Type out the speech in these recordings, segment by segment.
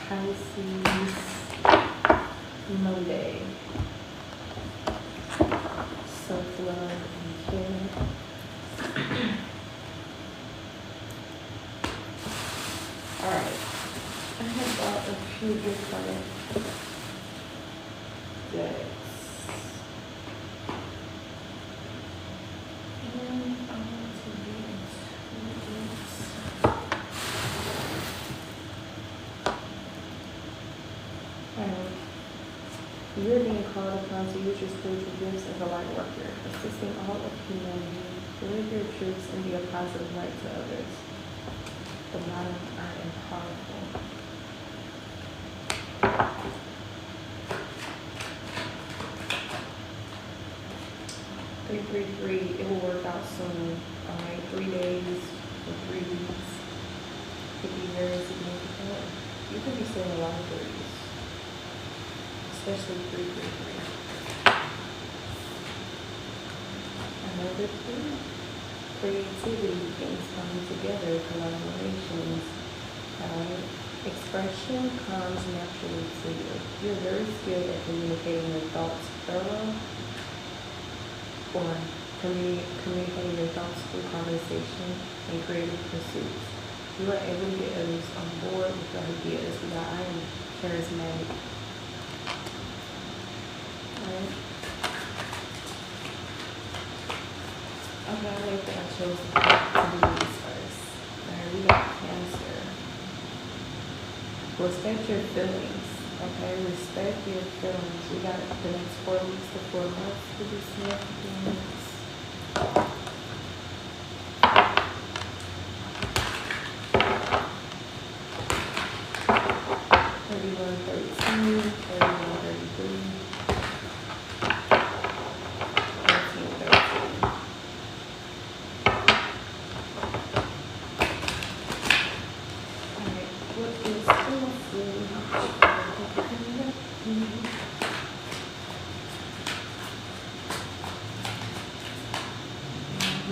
Pisces, Monday, self-love and care. Alright, I have bought a few different decks. And I want to get into this. You're being called upon to use your spiritual gifts as a light worker, assisting all of humanity to live your truths and be a positive light to others. The modern art and powerful. 333, it will work out soon. Alright, 3 days or 3 weeks could be very significant. You could be seeing a lot of threes, especially 333. Another 3, creativity, things coming together, collaborations. Expression comes naturally to you. You're very skilled at communicating your thoughts or communicating your thoughts through conversation and creative pursuits. You are able to get others on board with your ideas because I am charismatic. Alright. Okay, I think that I chose to do these first. Alright, we got Cancer. Respect your feelings. Okay, respect your feelings. We got the next 4 weeks to 4 months to be significant. 31-13, 31-33. 14-13. Alright, what is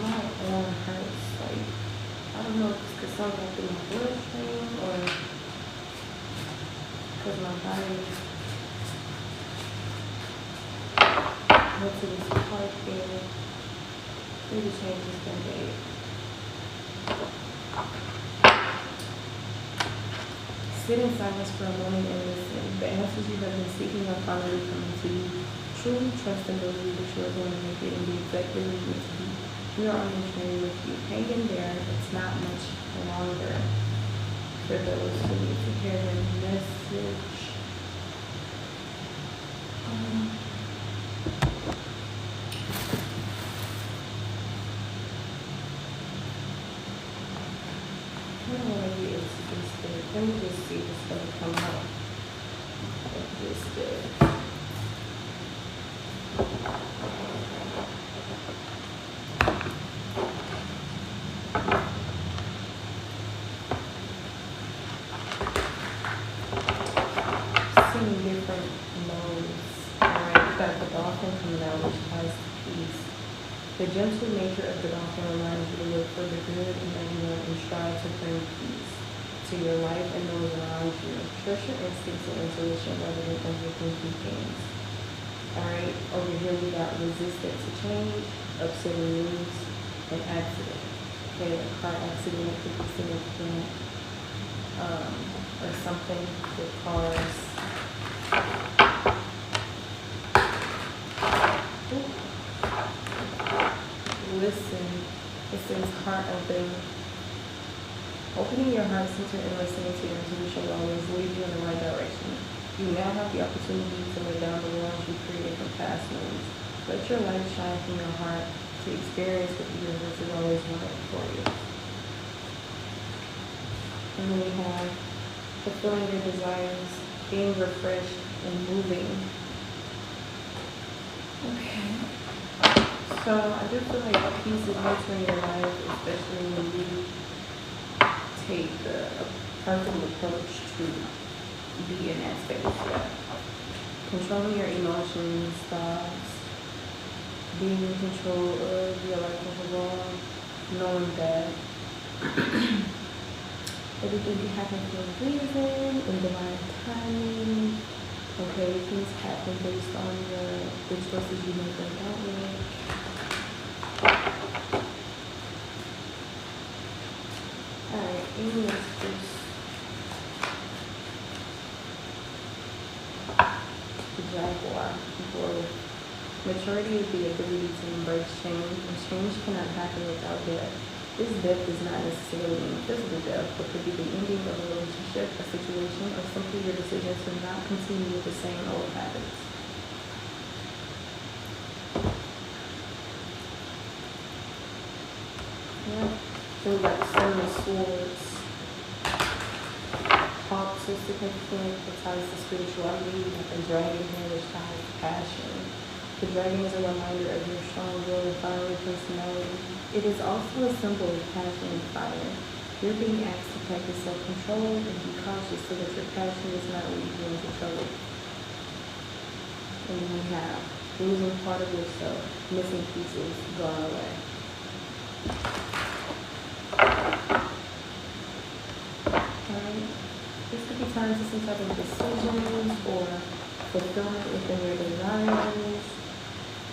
my arm hurts, like, I don't know if it's because something through my bloodstream or because my body went to this park there. Maybe change this one day. Sit in silence for a moment and listen. The answers you have been seeking are finally coming to you. Truly trust in those that you are going to make it and be exactly where you need to be. We are on this journey with you. Hang in there. It's not much longer. For those who need to hear the message. I don't want to get into this thing. Let me just see what's going to come out of this day. Seeing different modes. Alright, we got the dolphin coming out, which has peace. The gentle nature of the dolphin reminds you to look for the good in everyone and strive to bring peace to your life and those around you. Trust your instincts and intuition rather than overthinking things. Alright, over here we got resistant to change, upsetting news, and accident. Okay, a car accident could be significant, or something with cars. Listen, it says heart open. Opening your heart center and listening to your intuition will always lead you in the right direction. You now have the opportunity to lay down the walls you created from past moves. Let your light shine from your heart to experience what the universe has always wanted for you. And then we have fulfilling your desires, being refreshed and moving. Okay. So I do feel like peace is entering your life, especially when you take a personal approach to be in that space. Yeah. Controlling your emotions, thoughts, being in control of your life overall, knowing that everything can happen for a reason, in divine timing. Okay, things happen based on the choices you make or don't make. Alright, and let's just the Jaguar. For maturity is the ability to embrace change, and change cannot happen without death. This death does not necessarily mean physical death, but could be the ending of a relationship, a situation, or simply your decision to not continue with the same old habits. Yeah. So we got the Seven of Swords. Hawks are significant, it ties to spirituality, like the dragon here, which ties to passion. The dragon is a reminder of your strong will and fiery personality. It is also a symbol of passion and fire. You're being asked to practice self-control and be cautious so that your passion does not lead you into trouble. And we have losing part of yourself, missing pieces, gone away. Alright. This could be tied to some type of decisions or fulfillment within your desires.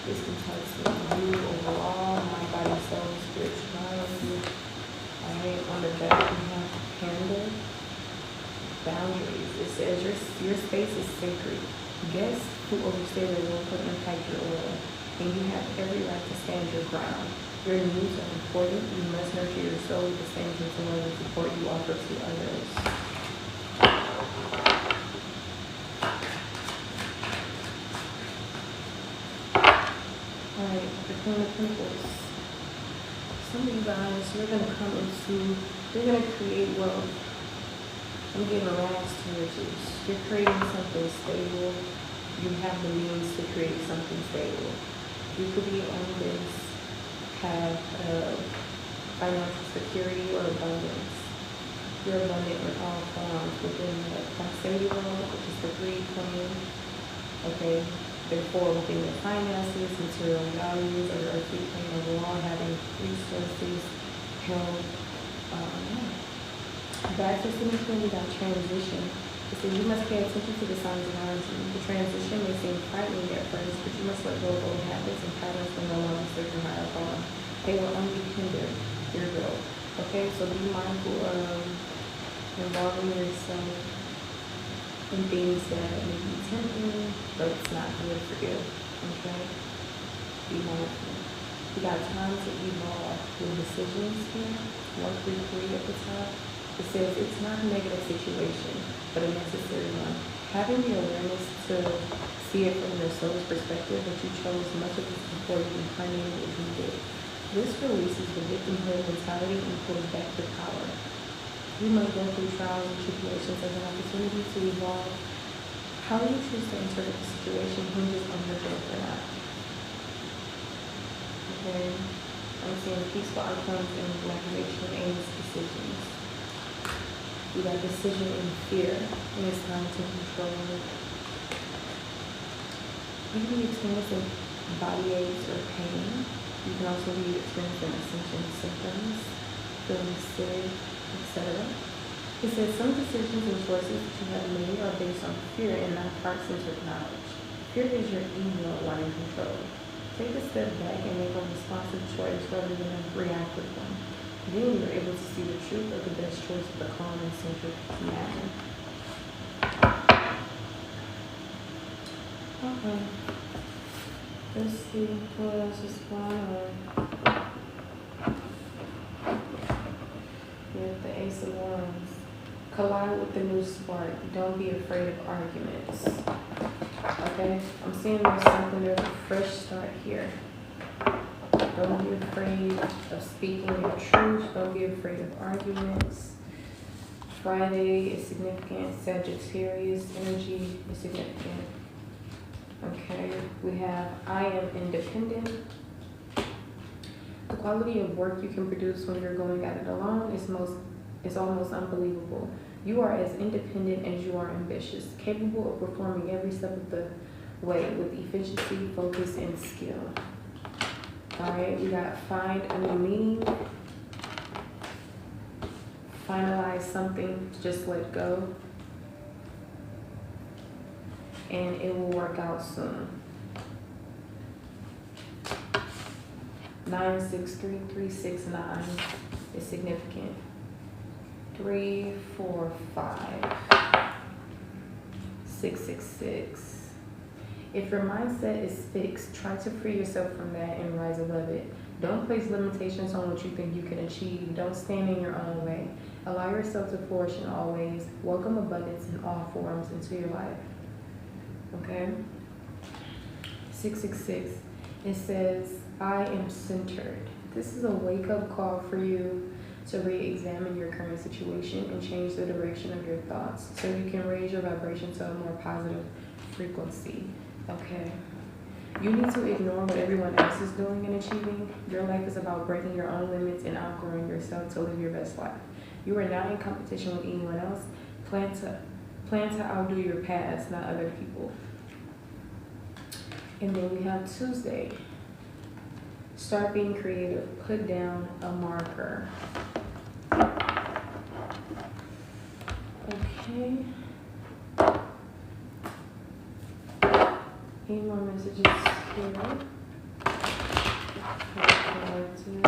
This can tie to you overall, mind, body, soul, spirituality. Alright, on the back we have Panda. Boundaries. It says your space is sacred. Guests who overstay their will could impact your aura, and you have every right to stand your ground. Your needs are important. You must nurture your soul with the same gentle love and support you offer to others. Alright, the Queen of Pentacles. Some of you guys, you're going to create wealth. I'm getting rags to riches. You're creating something stable. You have the means to create something stable. You could be on this path of financial security or abundance. You're abundant in all forms within the prosperity world, which is the greed plane. Okay, therefore within your finances, material values, or your earthly plane overall, having resources, health. Back to significant without transition. It says you must pay attention to the signs around you. The transition may seem frightening at first, but you must let go of old habits and patterns that no longer serve your higher calling. They will only hinder your growth. Okay, so be mindful of involving yourself in things that may be tempting, but it's not good for you. Okay? Be mindful. You got time to evolve your decisions here. 133 at the top. It says it's not a negative situation, but a necessary one. Having the awareness to see it from your soul's perspective that you chose much of this before you honey is needed. This releases the victimhood mentality and pulls back your power. You must go through trials and tribulations as an opportunity to evolve. How you choose to interpret the situation hinges on your growth or not. Okay? I'm seeing peaceful outcomes and relaxation aims decisions. You got decision in fear, and it's time to control it. You can be experiencing body aches or pain. You can also be experiencing ascension symptoms, feeling sick, etc. It says some decisions and choices that you have made are based on fear and not heart-centered knowledge. Fear is your ego wanting control. Take a step back and make a responsive choice rather than a reactive one. Then you're able to see the truth of the best choice of the calm and centered manner. Okay. Let's see what else is going on. With the Ace of Wands. Collide with the new spark. Don't be afraid of arguments. Okay? I'm seeing there's a fresh start here. Don't be afraid of speaking your truth. Don't be afraid of arguments. Friday is significant. Sagittarius energy is significant. Okay. We have I am independent. The quality of work you can produce when you're going at it alone is almost unbelievable. You are as independent as you are ambitious, capable of performing every step of the way with efficiency, focus, and skill. All right, we got find a new meaning, finalize something, just let go, and it will work out soon. 963369 is significant. 345 666. If your mindset is fixed, try to free yourself from that and rise above it. Don't place limitations on what you think you can achieve. Don't stand in your own way. Allow yourself to flourish in all ways. Welcome abundance in all forms into your life. Okay? 666. It says, I am centered. This is a wake-up call for you to re-examine your current situation and change the direction of your thoughts so you can raise your vibration to a more positive frequency. Okay? You need to ignore what everyone else is doing and achieving. Your life is about breaking your own limits and outgrowing yourself to live your best life. You are not in competition with anyone else. Plan to outdo your past, not other people. And then we have Tuesday. Start being creative. Put down a marker. Okay. Any more messages here? Collective.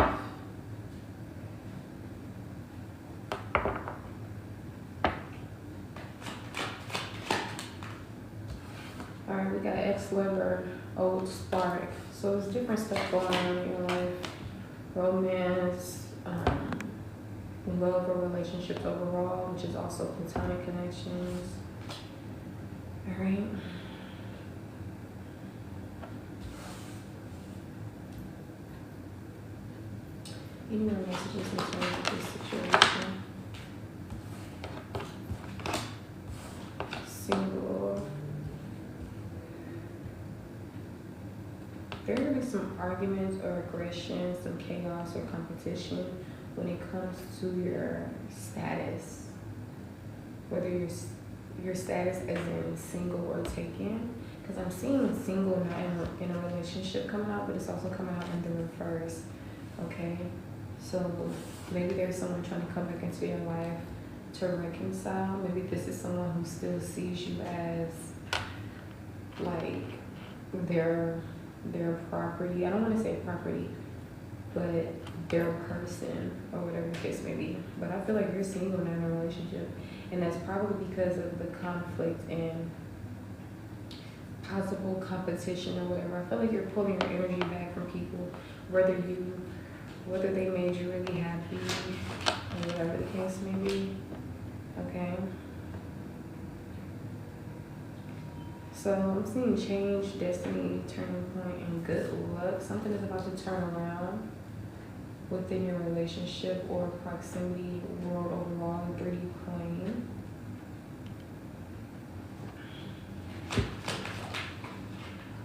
Alright, we got ex-lover, old spark. So there's different stuff going on in your life. Romance, love or relationships overall, which is also platonic connections. Alright. Any more messages in terms of this situation? Single. There are going to be some arguments or aggression, some chaos or competition when it comes to your status. Whether your status as in single or taken. Because I'm seeing single not in a relationship coming out, but it's also coming out in the reverse. Okay? So maybe there's someone trying to come back into your life to reconcile. Maybe this is someone who still sees you as like their property. I don't want to say property, but their person or whatever the case may be. But I feel like you're single not in a relationship, and that's probably because of the conflict and possible competition or whatever. I feel like you're pulling your energy back from people, whether they made you really happy or whatever the case may be. Okay. So I'm seeing change, destiny, turning point, and good luck. Something is about to turn around within your relationship or proximity world overall in 3D plane.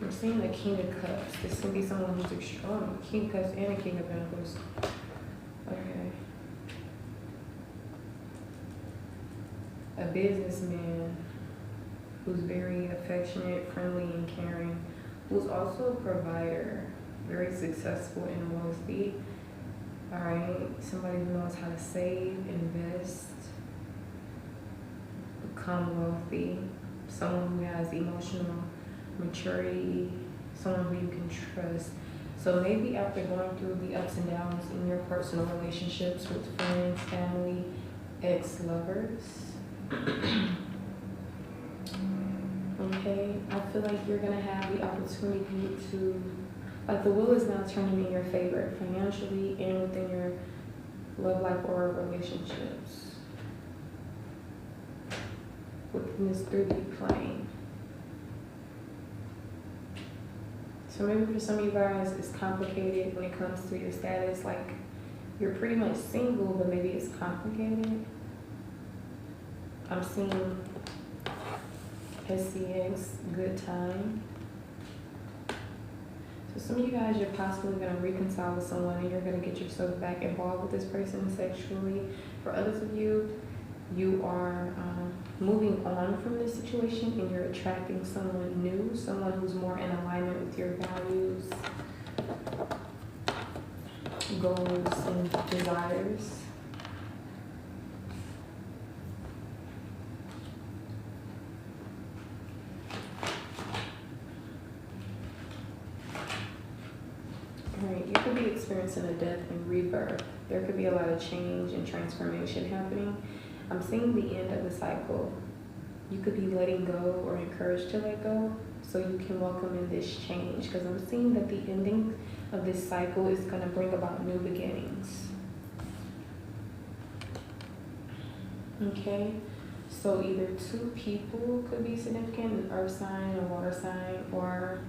I'm seeing the King of Cups. This can be someone who's extreme. King of Cups and a King of Pentacles. Okay. A businessman who's very affectionate, friendly, and caring, who's also a provider, very successful and wealthy. All right, somebody who knows how to save, invest, become wealthy, someone who has emotional maturity, someone who you can trust. So maybe after going through the ups and downs in your personal relationships with friends, family, ex-lovers, okay, I feel like you're going to have the opportunity to, like the wheel is now turning in your favor financially and within your love life or relationships within this 3D plane. So maybe for some of you guys, it's complicated when it comes to your status. Like, you're pretty much single, but maybe it's complicated. I'm seeing SCX, good time. For some of you guys, you're possibly going to reconcile with someone and you're going to get yourself back involved with this person sexually. For others of you, you are moving on from this situation and you're attracting someone new, someone who's more in alignment with your values, goals, and desires. Right, you could be experiencing a death and rebirth. There could be a lot of change and transformation happening. I'm seeing the end of the cycle. You could be letting go or encouraged to let go so you can welcome in this change, because I'm seeing that the ending of this cycle is going to bring about new beginnings. Okay, so either two people could be significant, an earth sign, a water sign, or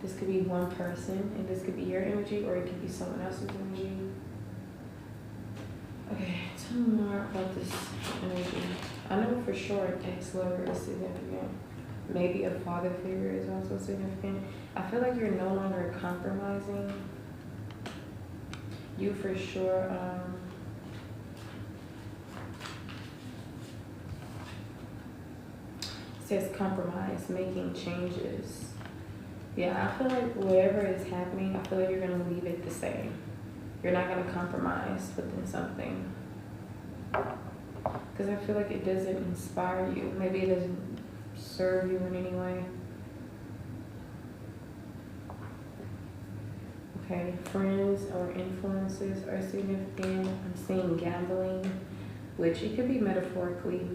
this could be one person, and this could be your energy, or it could be someone else's energy. Okay, tell me more about this energy. I know for sure an ex-lover is significant. Maybe a father figure is also significant. I feel like you're no longer compromising. You for sure, says compromise, making changes. Yeah, I feel like whatever is happening, I feel like you're going to leave it the same. You're not going to compromise within something. Because I feel like it doesn't inspire you. Maybe it doesn't serve you in any way. Okay, friends or influences are significant. I'm seeing gambling, which it could be metaphorically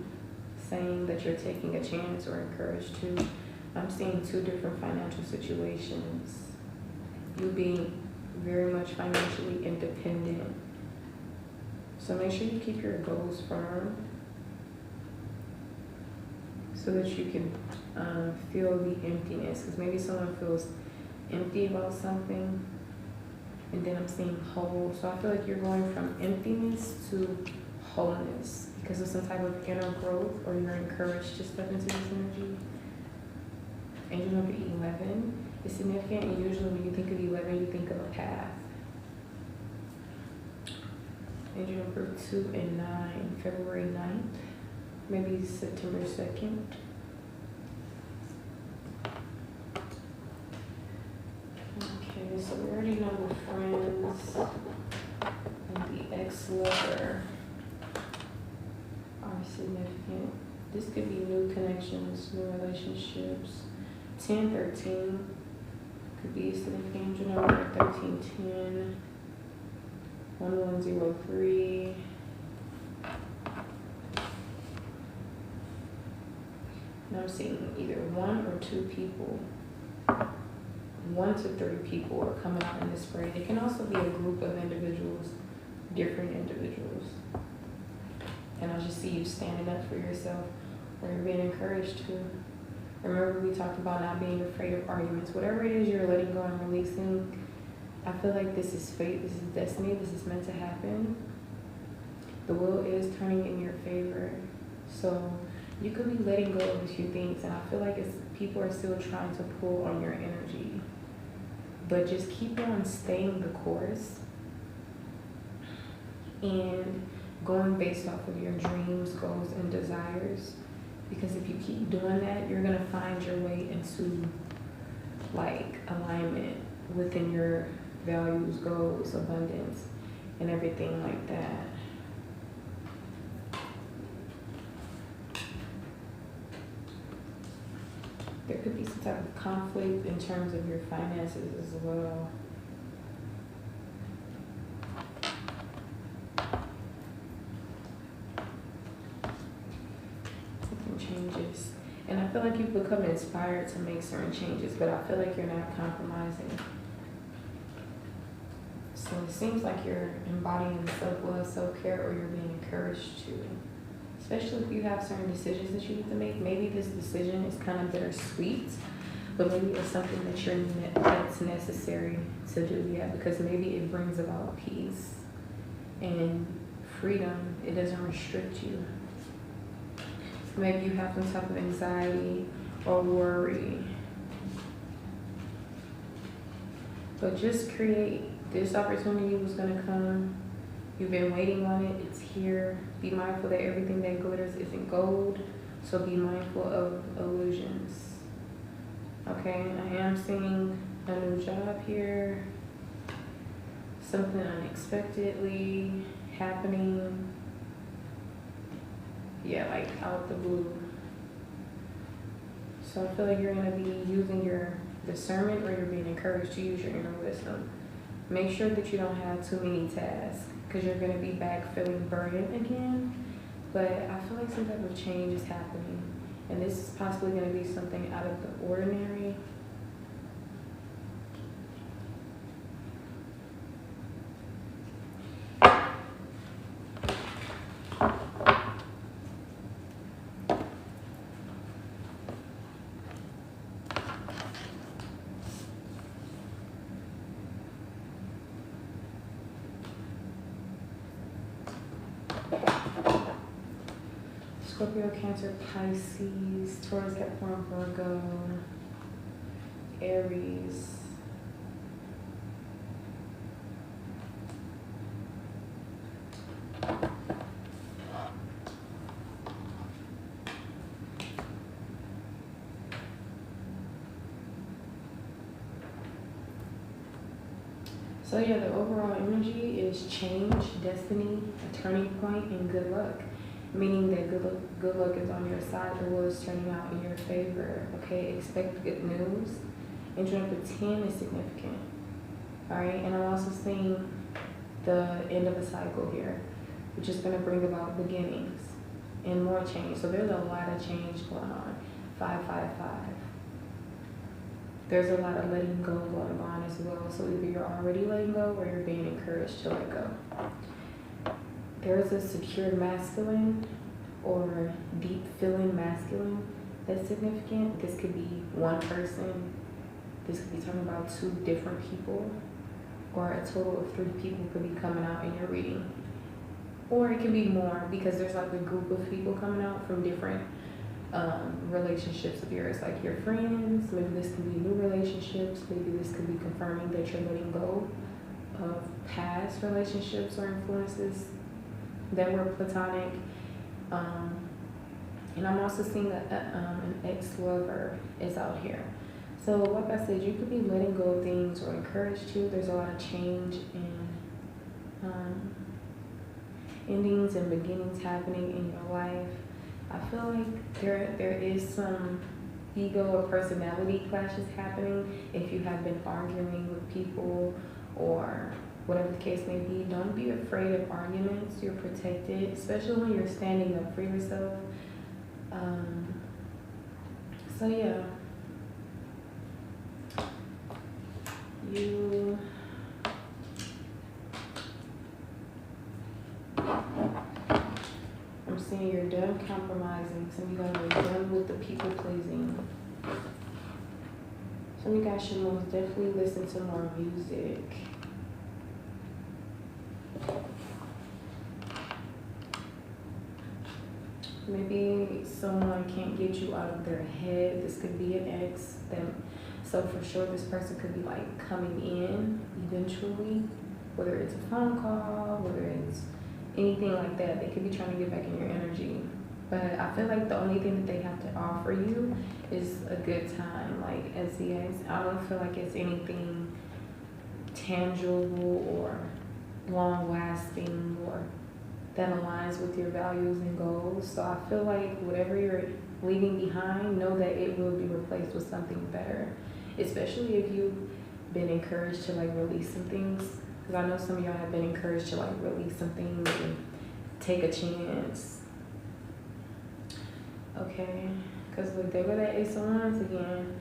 saying that you're taking a chance or encouraged to. I'm seeing two different financial situations. You being very much financially independent. So make sure you keep your goals firm so that you can feel the emptiness. Because maybe someone feels empty about something, and then I'm seeing whole. So I feel like you're going from emptiness to wholeness because of some type of inner growth, or you're encouraged to step into this energy. Angel number 11 is significant, and usually when you think of 11, you think of a path. Angel number 2 and 9, February 9th, maybe September 2nd. Okay, so we already know the friends and the ex-lover are significant. This could be new connections, new relationships. 1013 could be significant. Angel number 1310, 1103. Now I'm seeing either one or two people. 1 to 3 people are coming out in this parade. It can also be a group of individuals, different individuals. And I just see you standing up for yourself, or you're being encouraged to. Remember, we talked about not being afraid of arguments. Whatever it is you're letting go and releasing, I feel like this is fate, this is destiny, this is meant to happen. The wheel is turning in your favor. So you could be letting go of a few things, and I feel like people are still trying to pull on your energy. But just keep on staying the course and going based off of your dreams, goals, and desires. Because if you keep doing that, you're going to find your way into like alignment within your values, goals, abundance, and everything like that. There could be some type of conflict in terms of your finances as well. Changes, and I feel like you've become inspired to make certain changes, but I feel like you're not compromising. So it seems like you're embodying self-love, self-care, or you're being encouraged to, especially if you have certain decisions that you need to make. Maybe this decision is kind of bittersweet, but maybe it's something that's necessary to do, yeah, because maybe it brings about peace and freedom. It doesn't restrict you. Maybe you have some type of anxiety or worry. But just create. This opportunity was gonna come. You've been waiting on it. It's here. Be mindful that everything that glitters isn't gold. So be mindful of illusions. Okay, I am seeing a new job here. Something unexpectedly happening. Yeah, like out the blue. So I feel like you're gonna be using your discernment, or you're being encouraged to use your inner wisdom. Make sure that you don't have too many tasks, because you're gonna be back feeling burdened again. But I feel like some type of change is happening, and this is possibly gonna be something out of the ordinary. Scorpio, Cancer, Pisces, Taurus, Capricorn, Virgo, Aries. So yeah, the overall energy is change, destiny, a turning point, and good luck. Meaning that good luck is on your side, the world is turning out in your favor. Okay, expect good news. Entry number 10 is significant. Alright, and I'm also seeing the end of a cycle here, which is going to bring about beginnings and more change. So there's a lot of change going on. 555. There's a lot of letting go going on as well. So either you're already letting go, or you're being encouraged to let go. There's a secured masculine or deep feeling masculine that's significant. This could be one person. This could be talking about two different people, or a total of 3 people could be coming out in your reading. Or it could be more, because there's like a group of people coming out from different relationships of yours, like your friends. Maybe this could be new relationships. Maybe this could be confirming that you're letting go of past relationships or influences that were platonic. And I'm also seeing that an ex-lover is out here. So like I said, you could be letting go of things or encouraged to. There's a lot of change and endings and beginnings happening in your life. I feel like there is some ego or personality clashes happening. If you have been arguing with people or whatever the case may be, don't be afraid of arguments. You're protected, especially when you're standing up for yourself. So yeah, I'm seeing you're done compromising. Some of you guys are done with the people pleasing. Some of you guys should most definitely listen to more music. Maybe someone can't get you out of their head. This could be an ex. So for sure, this person could be like coming in eventually, whether it's a phone call, whether it's anything like that. They could be trying to get back in your energy. But I feel like the only thing that they have to offer you is a good time. Like SEX, I don't feel like it's anything tangible or long lasting or that aligns with your values and goals. So I feel like whatever you're leaving behind, know that it will be replaced with something better. Especially if you've been encouraged to like release some things. Because I know some of y'all have been encouraged to like release some things and take a chance. Okay, because look, there go that Ace of Wands again.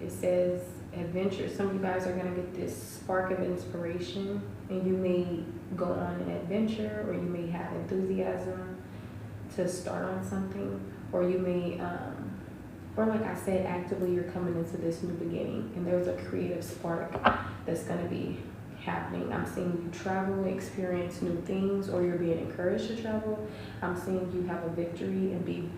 It says adventure. Some of you guys are gonna get this spark of inspiration, and you may go on an adventure, or you may have enthusiasm to start on something, or you may, or like I said, actively you're coming into this new beginning, and there's a creative spark that's gonna be happening. I'm seeing you travel, experience new things, or you're being encouraged to travel. I'm seeing you have a victory and be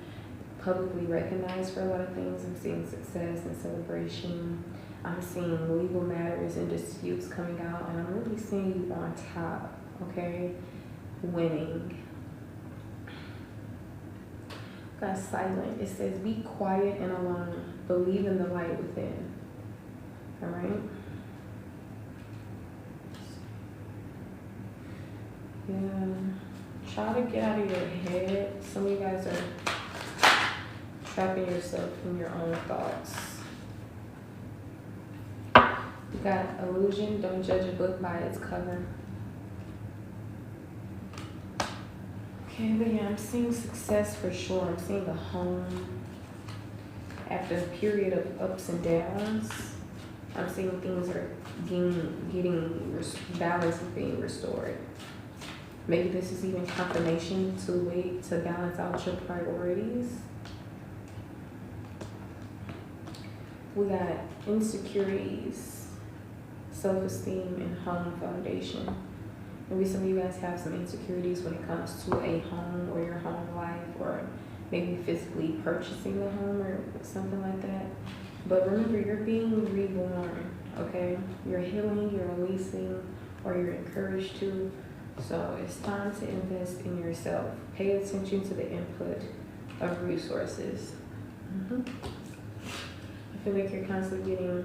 publicly recognized for a lot of things. I'm seeing success and celebration. I'm seeing legal matters and disputes coming out, and I'm really seeing you on top, okay? Winning. Got silent. It says, be quiet and alone. Believe in the light within. All right? Yeah. Try to get out of your head. Some of you guys are trapping yourself in your own thoughts. You got illusion. Don't judge a book by its cover. Okay, but yeah, I'm seeing success for sure. I'm seeing a home after a period of ups and downs. I'm seeing things are getting balance is being restored. Maybe this is even confirmation to wait to balance out your priorities. We got insecurities, self-esteem, and home foundation. Maybe some of you guys have some insecurities when it comes to a home or your home life, or maybe physically purchasing a home or something like that. But remember, you're being reborn, okay? You're healing, you're releasing, or you're encouraged to. So it's time to invest in yourself. Pay attention to the input of resources. I feel like you're constantly getting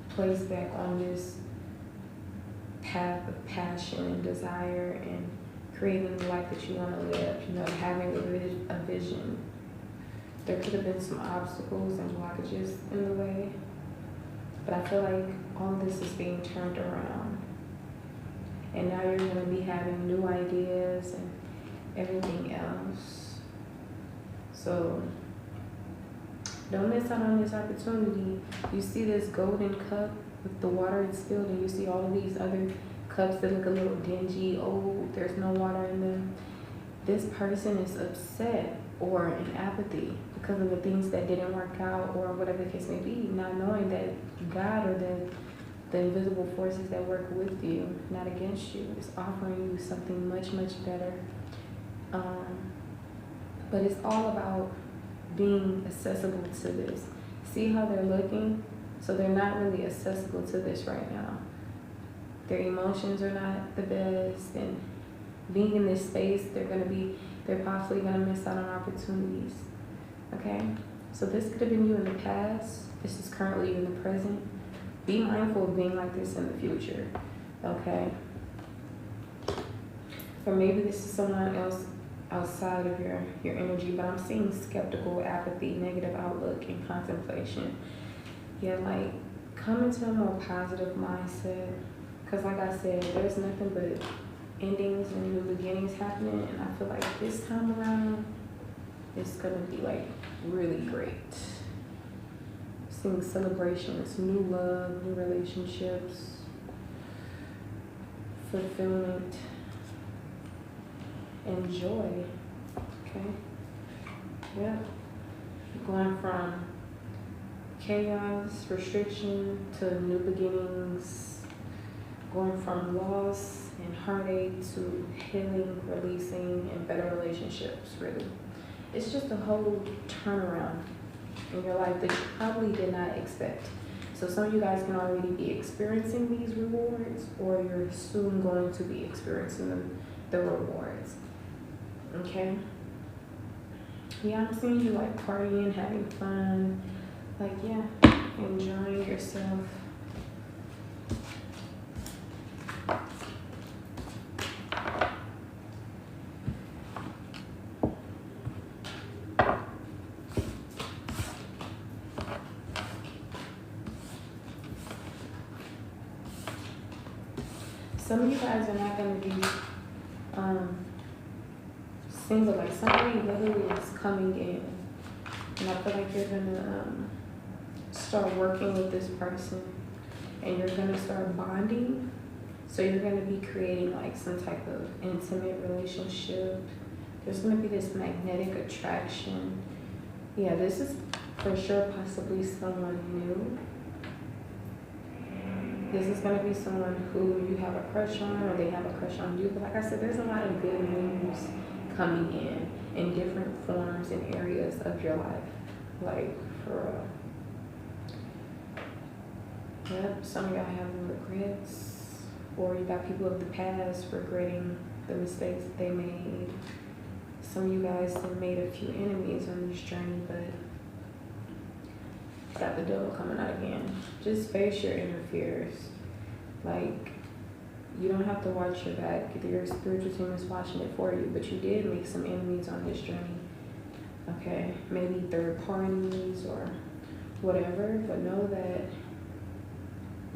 placed back on this path of passion and desire and creating the life that you want to live, you know, having a vision. There could have been some obstacles and blockages in the way, but I feel like all of this is being turned around. And now you're going to be having new ideas and everything else. So don't miss out on this opportunity. You see this golden cup with the water it's spilled, and you see all of these other cups that look a little dingy, old, there's no water in them. This person is upset or in apathy because of the things that didn't work out, or whatever the case may be, not knowing that God or the invisible forces that work with you, not against you, is offering you something much, much better. But it's all about being accessible to this. See how they're looking? So they're not really accessible to this right now. Their emotions are not the best, and being in this space, they're possibly gonna miss out on opportunities. Okay? So this could have been you in the past. This is currently you in the present. Be mindful of being like this in the future. Okay? Or maybe this is someone else outside of your energy, but I'm seeing skeptical, apathy, negative outlook, and contemplation. Yeah, like, come into a more positive mindset. Because like I said, there's nothing but endings and new beginnings happening. And I feel like this time around, it's going to be, like, really great. Seeing celebrations, new love, new relationships, fulfillment, and joy. Okay? Yeah. Going from chaos, restriction, to new beginnings, going from loss and heartache to healing, releasing, and better relationships, really. It's just a whole turnaround in your life that you probably did not expect. So some of you guys can already be experiencing these rewards, or you're soon going to be experiencing the rewards. Okay? Yeah, I'm seeing you like partying, having fun, like, yeah, enjoying yourself. Some of you guys are not going to be single, like somebody literally is coming in, and I feel like you're going to start working with this person, and you're going to start bonding. So you're going to be creating like some type of intimate relationship. There's going to be this magnetic attraction. Yeah, this is for sure possibly someone new. This is going to be someone who you have a crush on, or they have a crush on you. But like I said, there's a lot of good news coming in different forms and areas of your life. Like, for Yep, some of y'all having regrets, or you got people of the past regretting the mistakes that they made. Some of you guys have made a few enemies on this journey, but got the devil coming out again. Just face your inner fears. Like, you don't have to watch your back. Your spiritual team is watching it for you, but you did make some enemies on this journey. Okay, maybe third parties or whatever, but know that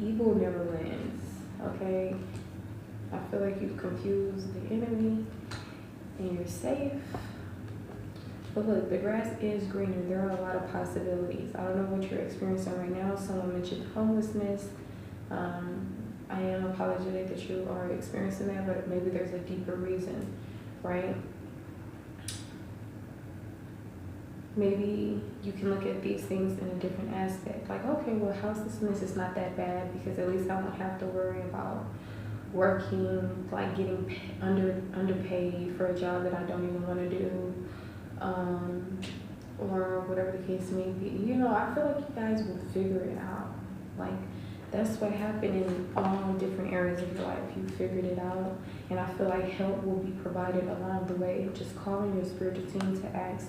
evil never wins. Okay, I feel like you've confused the enemy and you're safe. But look, the grass is greener. There are a lot of possibilities. I don't know what you're experiencing right now. Someone mentioned homelessness. I am apologetic that you are experiencing that, but maybe there's a deeper reason, right? Maybe you can look at these things in a different aspect. Like, okay, well, houselessness is not that bad because at least I don't have to worry about working, like getting underpaid for a job that I don't even want to do, or whatever the case may be. You know, I feel like you guys will figure it out. Like, that's what happened in all different areas of your life. You figured it out, and I feel like help will be provided along the way. Just calling your spiritual team to ask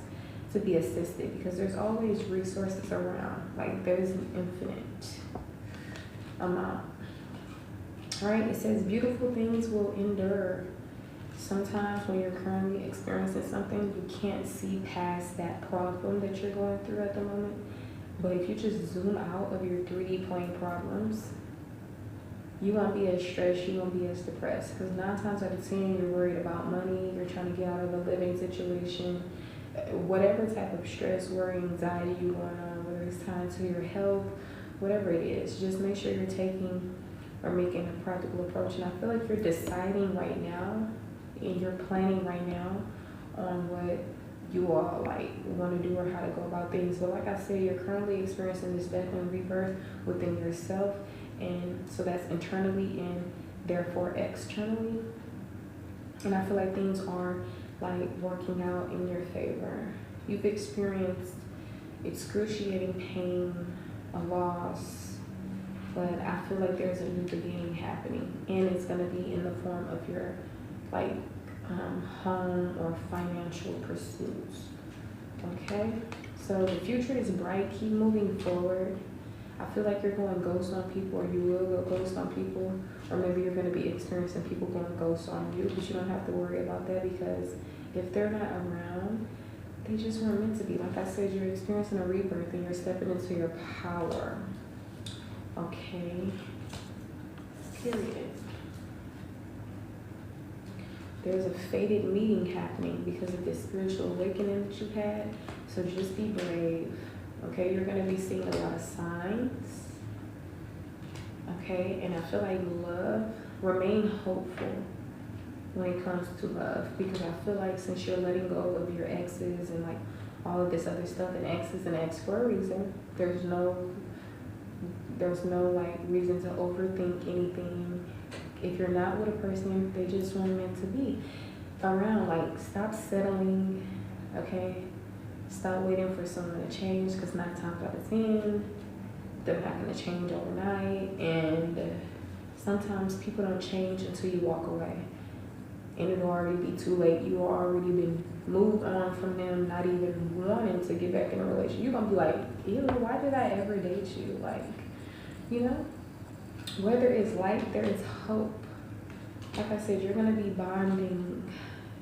to be assisted, because there's always resources around. Like, there's an infinite amount. All right, it says beautiful things will endure. Sometimes when you're currently experiencing something, you can't see past that problem that you're going through at the moment. But if you just zoom out of your 3D plane problems, you won't be as stressed, you won't be as depressed. Because 9 times out of 10, you're worried about money, you're trying to get out of a living situation, whatever type of stress, worry, anxiety you going on, whether it's tied to your health, whatever it is, just make sure you're taking or making a practical approach. And I feel like you're deciding right now, and you're planning right now on what you all like want to do or how to go about things. But like I said, you're currently experiencing this death and rebirth within yourself, and so that's internally and therefore externally. And I feel like things are like working out in your favor. You've experienced excruciating pain, a loss, but I feel like there's a new beginning happening, and it's going to be in the form of your like home or financial pursuits. Okay, so the future is bright. Keep moving forward. I feel like you're going ghost on people, or you will go ghost on people, or maybe you're going to be experiencing people going ghost on you, but you don't have to worry about that, because if they're not around, they just weren't meant to be. Like I said, you're experiencing a rebirth and you're stepping into your power. Okay, period. There's a fated meeting happening because of this spiritual awakening that you've had. So just be brave. Okay, you're going to be seeing a lot of signs. Okay, and I feel like love, remain hopeful when it comes to love, because I feel like since you're letting go of your exes and like all of this other stuff, and exes and ex for a reason, there's no like reason to overthink anything. If you're not with a person, they just weren't meant to be around. Like, stop settling, okay? Stop waiting for someone to change, because 9 times out of 10, they're not going to change overnight. And sometimes people don't change until you walk away, and it'll already be too late. You already been moved on from them, not even wanting to get back in a relationship. You're going to be like, ew, why did I ever date you? Like, you know? Where there is light, there is hope. Like I said, you're going to be bonding,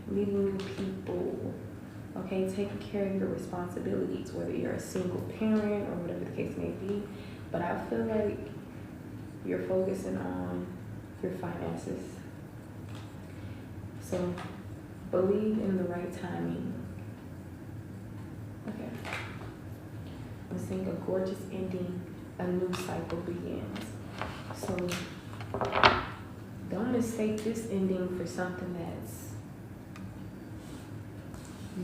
meeting new people, okay, taking care of your responsibilities, whether you're a single parent or whatever the case may be. But I feel like you're focusing on your finances. So believe in the right timing. Okay. I'm seeing a gorgeous ending, a new cycle begins. So don't mistake this ending for something that's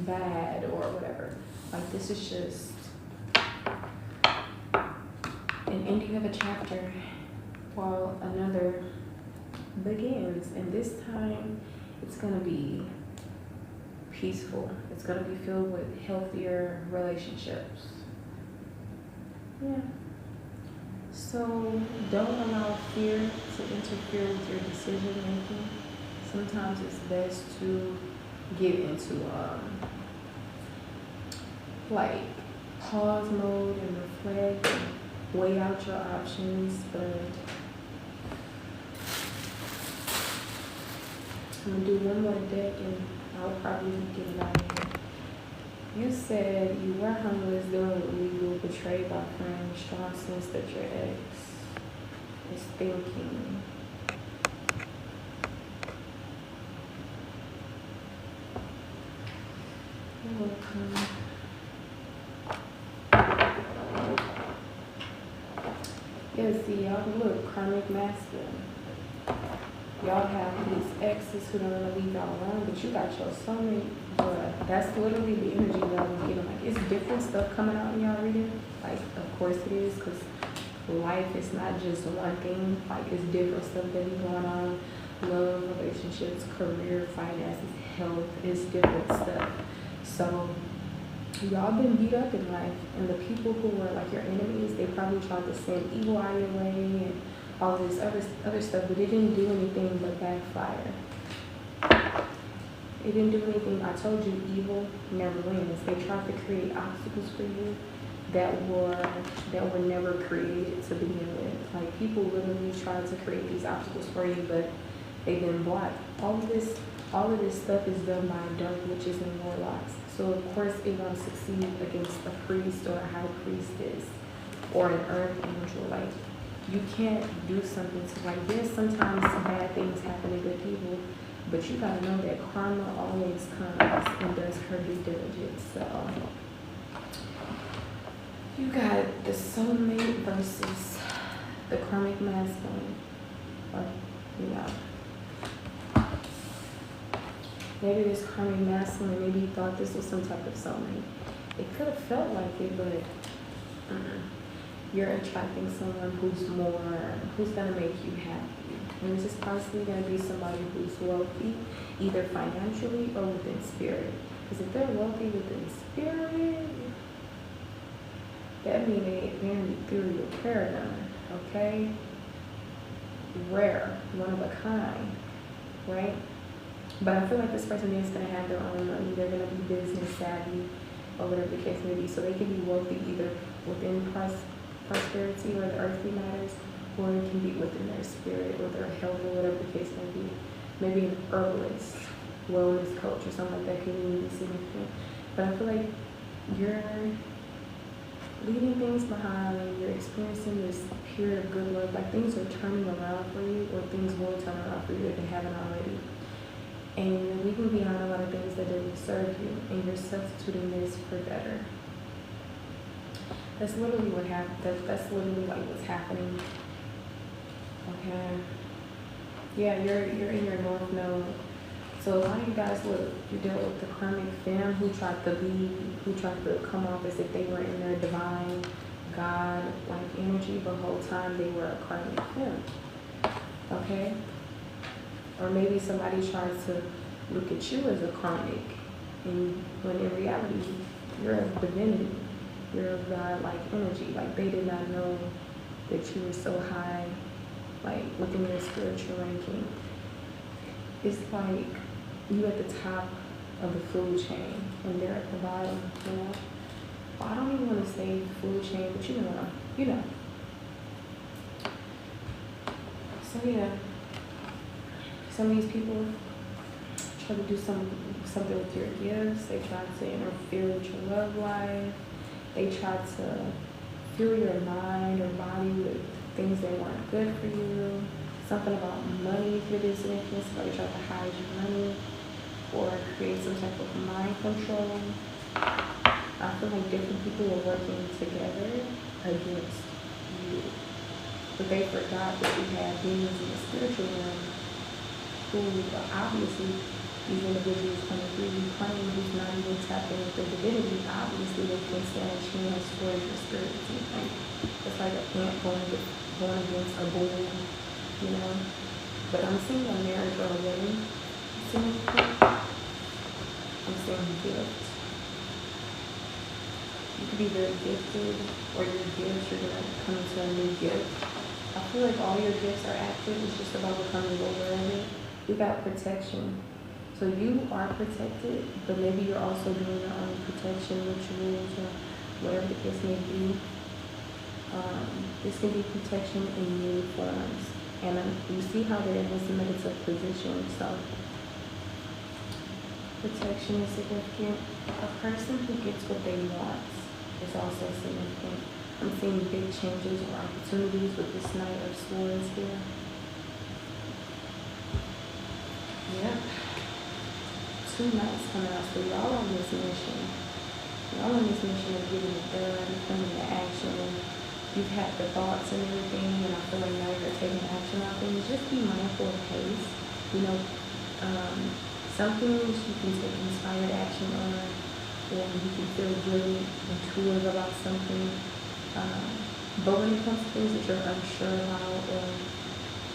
bad or whatever. Like, this is just an ending of a chapter while another begins. And this time it's going to be peaceful. It's going to be filled with healthier relationships. Yeah. So don't allow fear to interfere with your decision making. Sometimes it's best to get into like pause mode and reflect and weigh out your options, but I'm gonna do one more deck and I'll probably get it out of here. You said you were homeless, doing illegal, betrayed by friends, strong sense that your ex is thinking. You're welcome. Yeah, see, y'all look, karmic masculine. Y'all have these exes who don't want to leave y'all alone, but you got your soulmate. But that's literally the energy y'all be getting. Like, it's different stuff coming out in y'all reading. Like, of course it is, because life is not just one thing. Like, it's different stuff that be going on. Love, relationships, career, finances, health. It's different stuff. So, y'all been beat up in life, and the people who were like your enemies, they probably tried to send evil out your way and all this other stuff, but it didn't do anything but backfire. It didn't do anything. I told you, evil never wins. They tried to create obstacles for you that were never created to begin with. Like, people literally tried to create these obstacles for you, but they've been blocked. All of this stuff is done by dark witches and warlocks. So of course it won't succeed against a priest or a high priestess or an earth angel. Like, you can't do something to, like, there's sometimes bad things happen to good people, but you gotta know that karma always comes and does her due diligence. So you got the soulmate versus the karmic masculine. Or, you know, maybe this karmic masculine, maybe you thought this was some type of soulmate. It could have felt like it, but you're attracting someone who's gonna make you happy. And this is possibly gonna be somebody who's wealthy, either financially or within spirit. Because if they're wealthy within spirit, that means they're in the ethereal paradigm, okay? Rare, one of a kind, right? But I feel like this person is going to have their own money. They're going to be business savvy or whatever the case may be. So they can be wealthy either within prosperity or the earthly matters, or it can be within their spirit or their health or whatever the case may be. Maybe an herbalist, wellness coach or something like that can be really significant. But I feel like you're leaving things behind. You're experiencing this period of good luck. Like, things are turning around for you, or things will turn around for you if they haven't already. And you're leaving behind a lot of things that didn't serve you, and you're substituting this for better. That's literally what happened. That's literally like what's happening. Okay. Yeah, you're in your north node. So a lot of you guys, look, you dealt with the karmic femme who tried to come off as if they were in their divine God-like energy, but the whole time they were a karmic femme. Okay? Or maybe somebody tries to look at you as a karmic, and when in reality, you're a divinity. You're a God-like energy. Like, they did not know that you were so high, like, within your spiritual ranking. It's like you at the top of the food chain, and they're at the bottom, you know? Well, I don't even want to say food chain, but you know. So yeah. Some of these people try to do something with your gifts. They try to interfere with your love life. They try to fill your mind or body with things that weren't good for you. Something about money could be significant. Somebody tried to hide your money or create some type of mind control. I feel like different people were working together against you. But they forgot that you had beings in the spiritual realm who obviously these individuals coming through you claim who's not even tapped in with their divinity. Obviously they can stand a chance towards your spirit. Like, it's like an ant going against a bull, you know. But I'm seeing a marriage or a wedding. I'm seeing gift. You could be very gifted, or your gifts, you're gonna come into a new gift. I feel like all your gifts are active, it's just about becoming aware of it. We got protection. So you are protected, but maybe you're also doing your own protection rituals or whatever the case may be. This can be protection in many forms. And you see how there is a negative position. So protection is significant. A person who gets what they want is also significant. I'm seeing big changes or opportunities with this Knight of Swords here. Yep. 2 knights coming out. So y'all on this mission. Y'all on this mission of getting it done, coming to action. You've had the thoughts and everything, and I feel like now you're taking action on things. Just be mindful of pace. You know, some things you can take inspired action on, or you can feel really intuitive about something. But when it comes to things that you're unsure about, or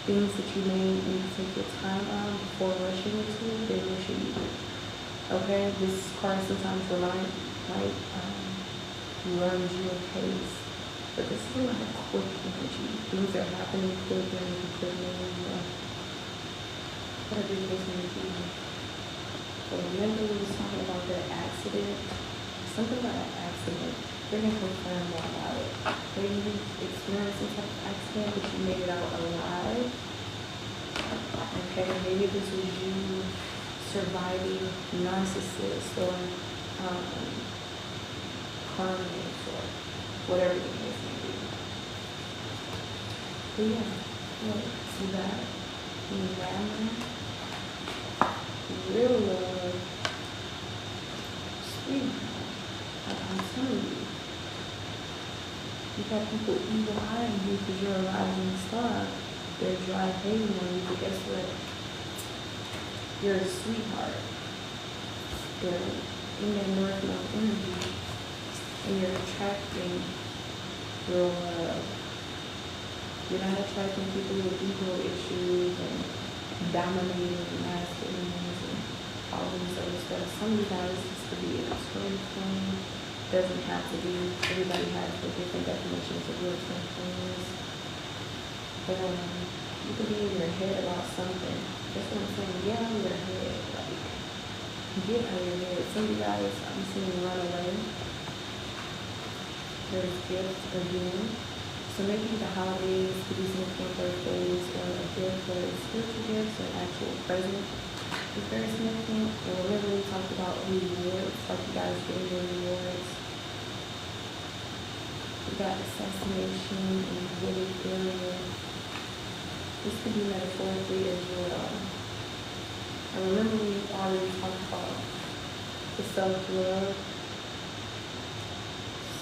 things that you may need to take your time on before rushing into, then you should use it. Okay, this card sometimes runs you a pace, but this is like a quick energy. Things are happening quickly and you could what a big case may be. But remember we was talking about that accident, something about an accident. They're gonna confirm more about it. Maybe you experienced some type of accident, but you made it out alive. Okay, maybe this was you surviving narcissists or karmics or whatever the case may be. But yeah, look, see that? Glamour, real love, sweetheart. I'm telling you. You got people evil eyeing you because you're a rising star. They're dry hating on you, but guess what? You're a sweetheart. They're in that North Node energy, and you're attracting real love. You're not attracting people with ego issues and dominating masculines and all this other stuff. Some of you guys, this could be a twin flame. Doesn't have to be. Everybody has the different definitions of what twin flame is. But you could be in your head about something. That's what I'm saying. Get out of your head. Like, get out of your head. Some of you guys, I'm seeing run away. There's gifts again. So maybe the holidays could be significant, birthdays, or a gift, whether it's spiritual gifts or actual present. It's very significant. And remember we talked about rewards, like you guys getting your rewards. We got assassination and wooded area. This could be metaphorically as well. And remember we already talked about the self-love.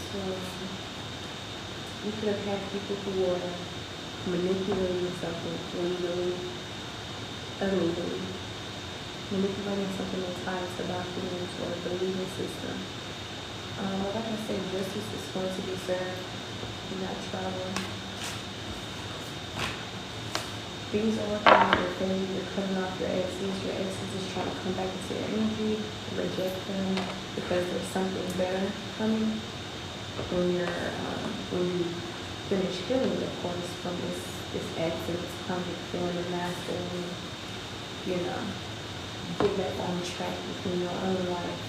So you could have had people who were manipulating something illegally, illegally, manipulating something that's tied to documents or the legal system. Like I said, justice is going to be served, not travel. Things are working out your favor. You're cutting off your exes. Your exes is trying to come back into your energy, reject them because there's something better coming. When you finish healing, of course, from this ex and this convict feeling of masculine, you know, get back on track within your own life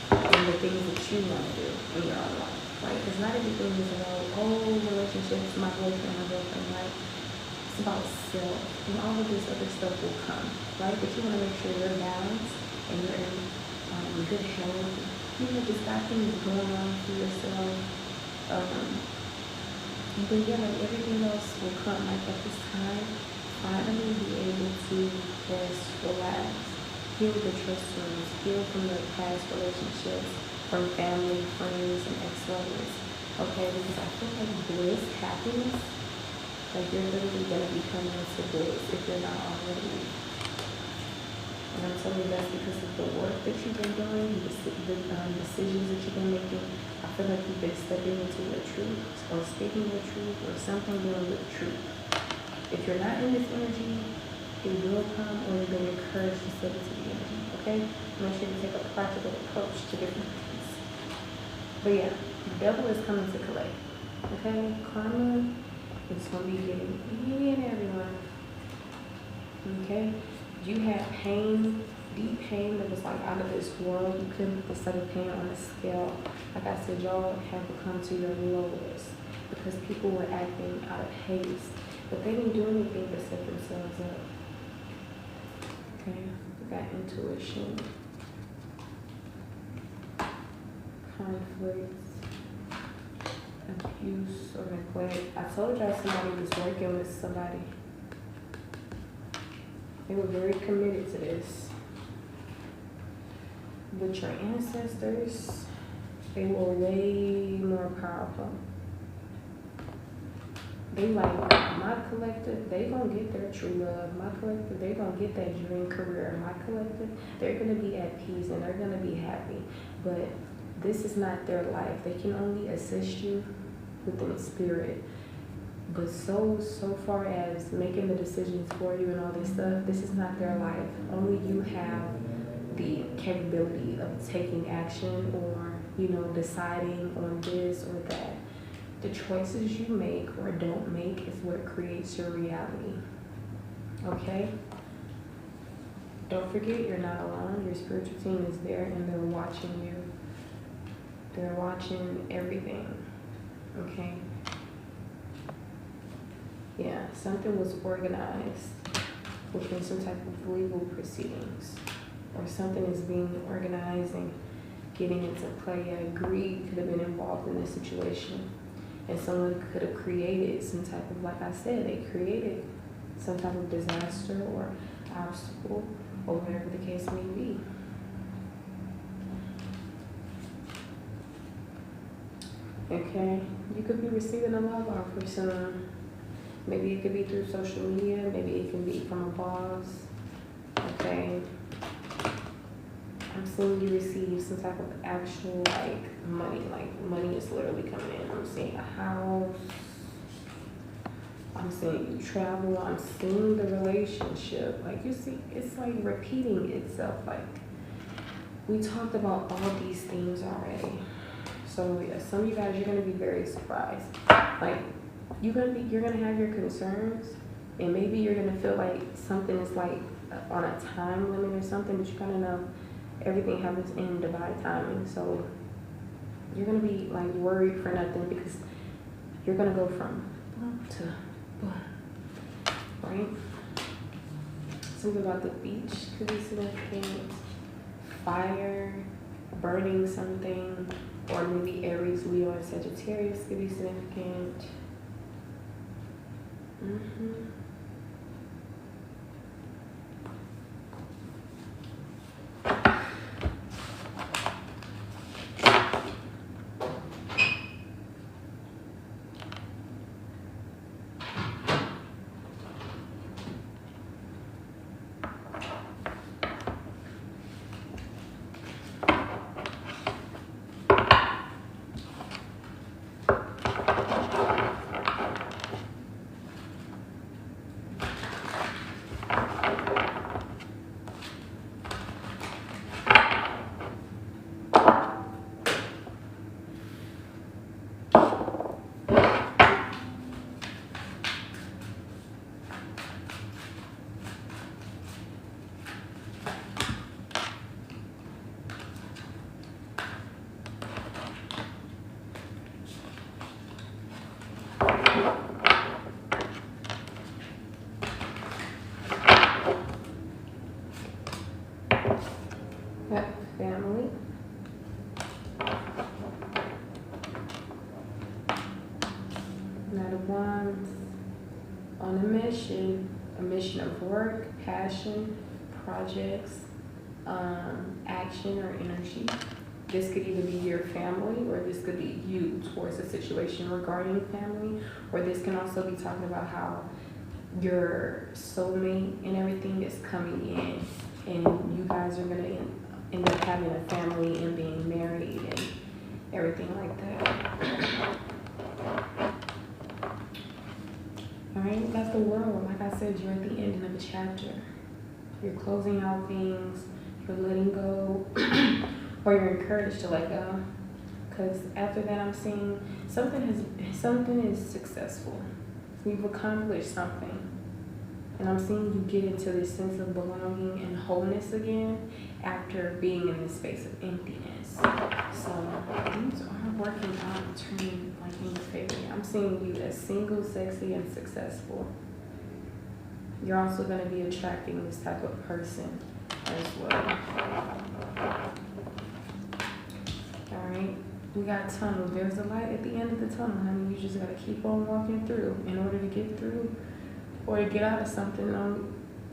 and the things that you want to do in your own life, right? Because not everything is about, relationships, my boyfriend, my girlfriend, right? It's about self, and all of this other stuff will come, right? But you want to make sure you're balanced and you're in good health. You know, just got things going on for yourself. But yeah, like everything else will come. Like at this time, finally be able to rest, relax, heal the trust wounds, heal from the past relationships, from family, friends, and ex-lovers. Okay, because I feel like bliss, happiness, like you're literally going to be coming into bliss if you're not already. And I'm telling you that's because of the work that you've been doing, the decisions that you've been making. I feel like you've been stepping into your truth, or speaking your truth, or something dealing with truth. If you're not in this energy, it will come, or you're being encouraged to step into the energy, okay? Make sure you take a practical approach to different things. But yeah, the devil is coming to collect. Okay? Karma is going to be getting any and everyone. Okay? You had pain, deep pain that was like out of this world. You couldn't put the set of pain on a scale. Like I said, y'all have to come to your lowest because people were acting out of haste. But they didn't do anything but set themselves up. Okay? We got intuition, conflicts, abuse or neglect. I told y'all somebody was working with somebody. They were very committed to this. With your ancestors, they were way more powerful. They like, my collective, they gonna get their true love. My collective, they gonna get that dream career. My collective, they're gonna be at peace and they're gonna be happy. But this is not their life. They can only assist you within spirit. But so far as making the decisions for you and all this stuff, this is not their life. Only you have the capability of taking action or, deciding on this or that. The choices you make or don't make is what creates your reality. Okay? Don't forget, you're not alone. Your spiritual team is there and they're watching you. They're watching everything. Okay? Yeah, something was organized within some type of legal proceedings, or something is being organized and getting into play. Yeah, greed could have been involved in this situation, and someone could have created some type of, like I said, they created some type of disaster or obstacle or whatever the case may be. Okay, you could be receiving a love offer soon. Maybe it could be through social media. Maybe it can be from a boss. Okay. I'm seeing you receive some type of actual, money. Like, money is literally coming in. I'm seeing a house. I'm seeing you travel. I'm seeing the relationship. Like, you see, it's like repeating itself. Like, we talked about all these things already. So, yeah, some of you guys, you're going to be very surprised. Like, you're gonna have your concerns, and maybe you're gonna feel like something is like on a time limit or something, but you kind of know everything happens in divine timing. So you're gonna be like worried for nothing because you're gonna go from boom to boom, right? Something about the beach could be significant. Fire, burning something, or maybe Aries, Leo, and Sagittarius could be significant. Family. Knight of Wands. On a mission of work, passion, projects, action or energy. This could either be your family, or this could be you towards a situation regarding family, or this can also be talking about how your soulmate and everything is coming in, and you guys are going to end up having a family and being married and everything like that. All right, that's the world. Like I said, you're at the ending of a chapter. You're closing out things, you're letting go, or you're encouraged to let go. Because after that, I'm seeing something is successful. You've accomplished something. And I'm seeing you get into this sense of belonging and wholeness again after being in this space of emptiness. So things are working out and turning like in your favor. I'm seeing you as single, sexy, and successful. You're also going to be attracting this type of person as well. Alright, we got tunnel. There's a light at the end of the tunnel, honey. You just got to keep on walking through in order to get through. Or to get out of something,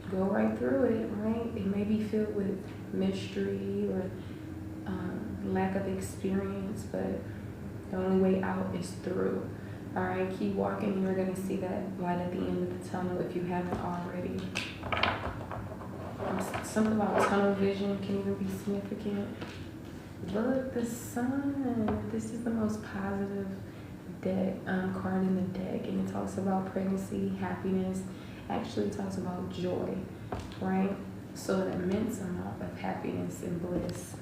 go right through it, right? It may be filled with mystery or lack of experience, but the only way out is through. All right, keep walking and you're gonna see that light at the end of the tunnel if you haven't already. Something about tunnel vision can even be significant. Look, the sun. This is the most positive card in the deck, and it talks about pregnancy, happiness. Actually, it talks about joy, right? So an immense amount of happiness and bliss.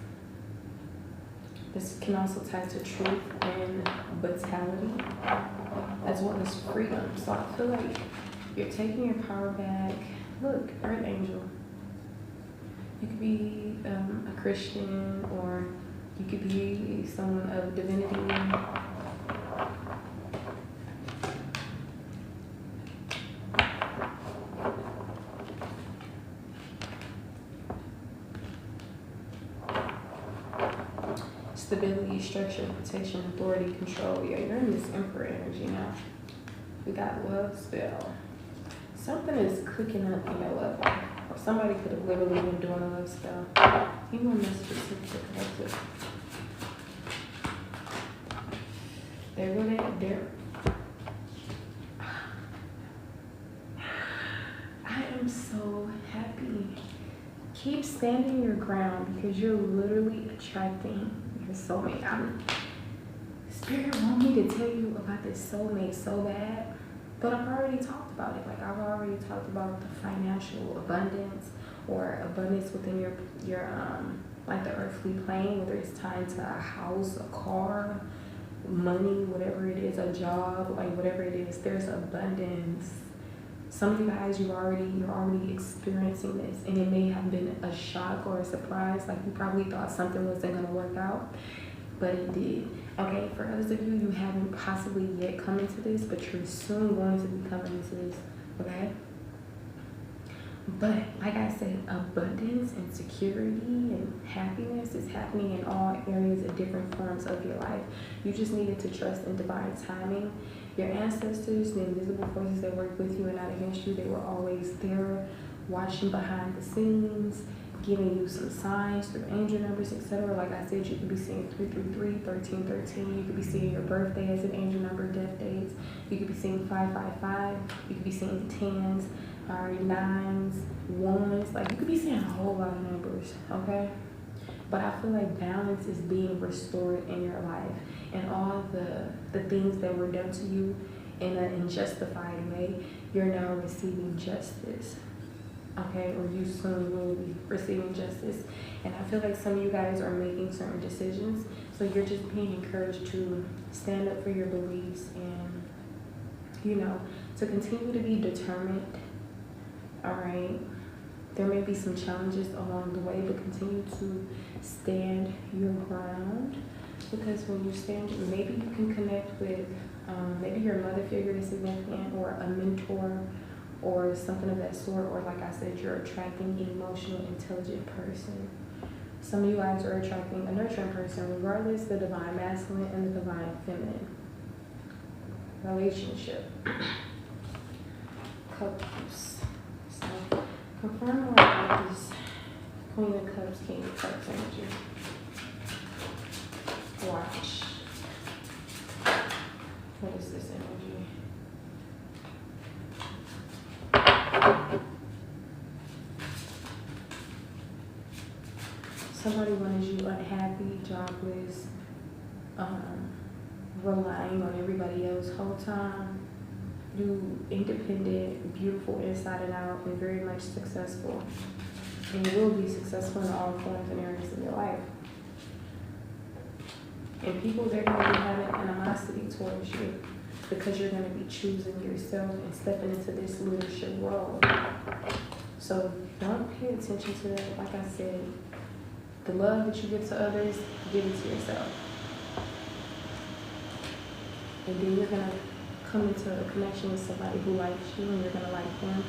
This can also tie to truth and vitality, as well as freedom. So I feel like you're taking your power back. Look, Earth Angel. You could be a Christian, or you could be someone of divinity. Stability, structure, protection, authority, control. Yeah, you're in this Emperor energy now. We got love spell. Something is cooking up in your love life. Or somebody could have literally been doing a love spell. You want to specific. There go that. There. I am so happy. Keep standing your ground because you're literally attracting your soulmate. Spirit want me to tell you about this soulmate so bad, but I've already talked about it. Like, I've already talked about the financial abundance or abundance within your like the earthly plane, whether it's tied to a house, a car, money, whatever it is, a job, like whatever it is, there's abundance. Some of you guys, you're already experiencing this, and it may have been a shock or a surprise. Like, you probably thought something wasn't going to work out, but it did. Okay, for others of you, you haven't possibly yet come into this, but you're soon going to be coming into this, okay? But like I said, abundance and security and happiness is happening in all areas and different forms of your life. You just needed to trust in divine timing. Your ancestors, the invisible forces that work with you and not against you, they were always there, watching behind the scenes, giving you some signs through angel numbers, etc. Like I said, you could be seeing 333, 1313. You could be seeing your birthday as an angel number, death dates. You could be seeing 555. You could be seeing 10s, 9s, 1s. Like, you could be seeing a whole lot of numbers, okay? But I feel like balance is being restored in your life, and all the things that were done to you in an unjustified way, you're now receiving justice, okay? Or you soon will be receiving justice. And I feel like some of you guys are making certain decisions, so you're just being encouraged to stand up for your beliefs and, you know, to continue to be determined, all right? There may be some challenges along the way, but continue to stand your ground, because when you stand, maybe you can connect with maybe your mother figure is significant, or a mentor, or something of that sort. Or like I said, you're attracting an emotional, intelligent person. Some of you guys are attracting a nurturing person, regardless the divine masculine and the divine feminine relationship. Cups. So confirm more about this Queen of Cups, King of Cups energy. Watch. What is this energy? Somebody wanted you unhappy, jobless, relying on everybody else the whole time. You independent, beautiful inside and out, and very much successful. And you will be successful in all forms and areas of your life. And people, they're going to be having animosity towards you because you're going to be choosing yourself and stepping into this leadership role. So don't pay attention to that. Like I said, the love that you give to others, give it to yourself. And then you're going to come into a connection with somebody who likes you, and you're going to like them.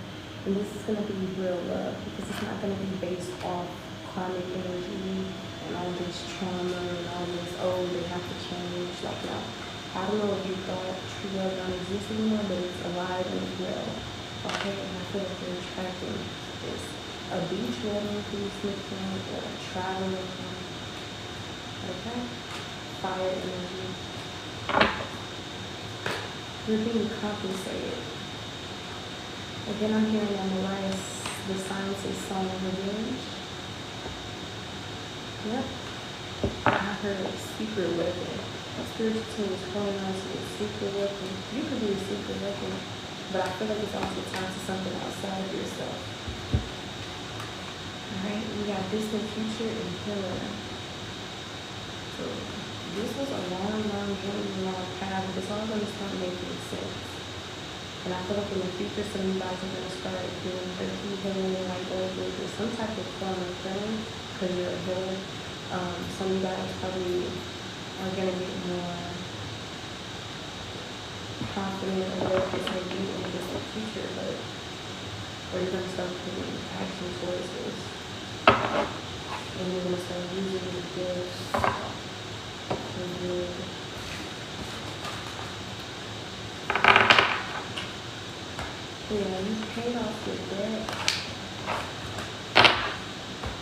And this is going to be real love, because it's not going to be based off karmic energy and all this trauma and all this, oh, they have to change. Like, no. I don't know if you thought true love don't exist anymore, but it's alive and well. Okay? And I feel like you're attracting this. A beach wedding, please, or a traveling. Okay? Fire energy. You're being compensated. Again, I'm hearing on the last, the science's song revenge. Yep. I heard a secret weapon. Spiritual team is calling on to a secret weapon. You could be a secret weapon, but I feel like it's also tied to something outside of yourself. Alright, we got distant future and healer. So this was a long journey, long path, but it's all going to start making sense. And I feel like in the future, some of you guys are going to start doing therapy, healing, like with some type of form of healing, because you're a healer. Some of you guys probably are going to get more confident or whatever it's going to be in the distant future, but or you're going to start putting action towards this. And you're going to start using your gifts for good. Yeah, you paid off your debt.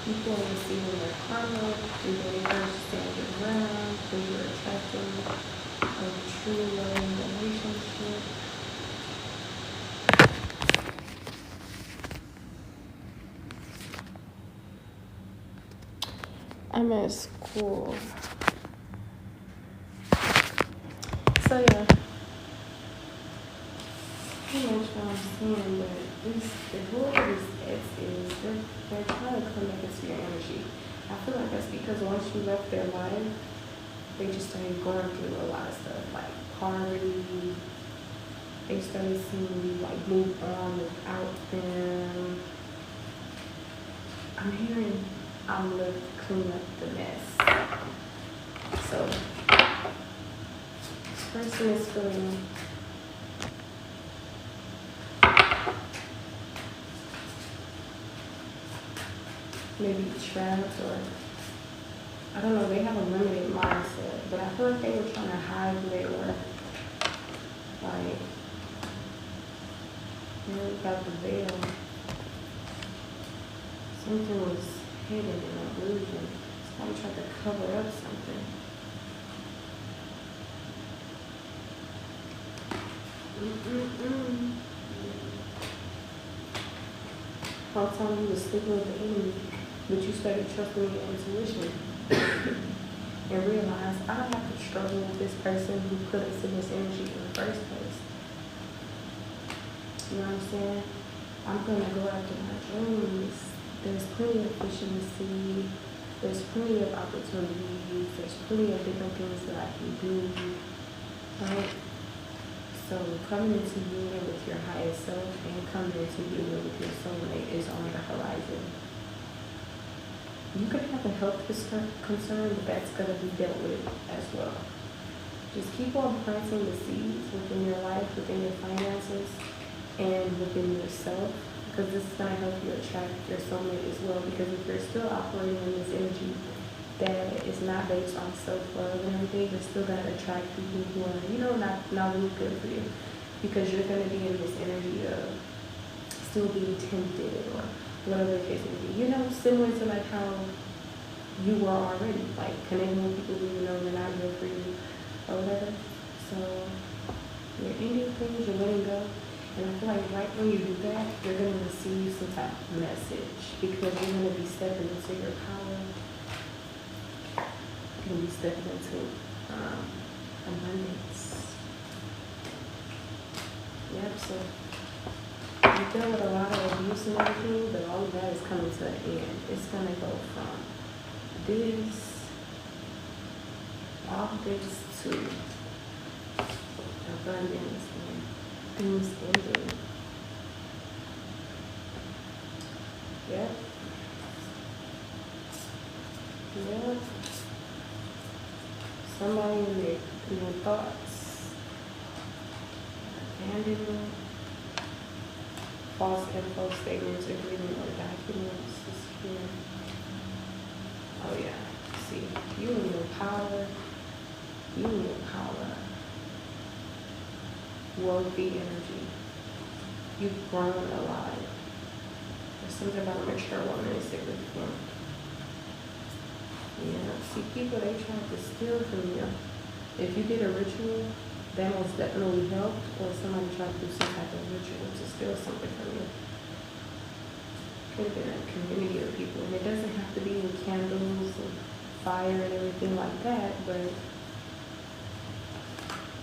You can receive your karma. You're going to understand your ground, because you're attracting a true loving relationship. I'm at school. So yeah. Pretty much what I'm saying, but whoever this ex is, they're trying to come back into your energy. I feel like that's because once you left their life, they just started going through a lot of stuff, like poverty. They started seeing you like move on without them. I'm hearing I'm left to clean up the mess. So this person is feeling maybe trapped, or I don't know, they have a limited mindset, but I feel like they were trying to hide who they were. Like, you know, got the veil. Something was hidden in an illusion. Somebody tried to cover up something. How time you was sleeping with the enemy, but you started trusting your intuition and realized I don't have to struggle with this person who put us in this energy in the first place. You know what I'm saying? I'm gonna go after my dreams. There's plenty of fish in the sea. There's plenty of opportunities. There's plenty of different things that I can do. Right? So coming into union with your highest self and coming into union with your soulmate is on the horizon. You could have a health concern, but that's going to be dealt with as well. Just keep on planting the seeds within your life, within your finances, and within yourself, because this is going to help you attract your soulmate as well. Because if you're still operating in this energy that is not based on self-love and everything, you're still going to attract people who are, you know, not really good for you, because you're going to be in this energy of still being tempted or whatever the case may be. You know, similar to like how you were already, like connecting with people who you know they're not good for you or whatever. So you're ending things, you're letting go. And I feel like right when you do that, you're going to receive some type of message, because you're going to be stepping into your power. You're going to be stepping into abundance. Yep, so you deal with a lot of abuse and everything, but all of that is coming to an end. It's going to go from this all this to abundance and things ending. Yep. Yep. Somebody in their thoughts. Abandonment. False info statements, agreement, or documents is here. Oh yeah. See, you and your power. You and your power. Worldly energy. You've grown a lot. There's something about a mature woman is significant. Yeah, see, people, they try to steal from you. If you did a ritual, that most definitely helped, or somebody tried to do some type of ritual to steal something from you. Could have been a community of people, and it doesn't have to be with candles and fire and everything like that, but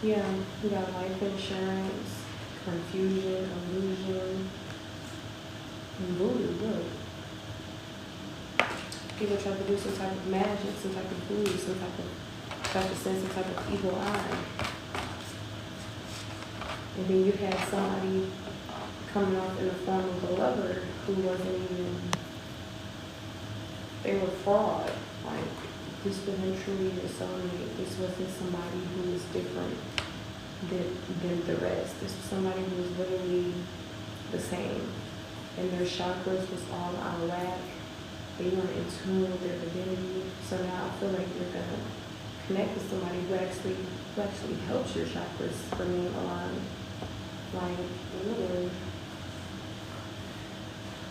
yeah, we got life insurance, confusion, illusion, and voodoo, look. People try to do some type of magic, some type of voodoo, some type of sense, some type of evil eye. And then you had somebody coming off in the form of a lover who wasn't even, they were fraud. Like, this wasn't truly your soulmate. This wasn't somebody who was different than the rest. This was somebody who was literally the same. And their chakras was all out of whack. They weren't in tune with their divinity. So now I feel like you're gonna connect with somebody who actually helps your chakras remain aligned. Like, literally.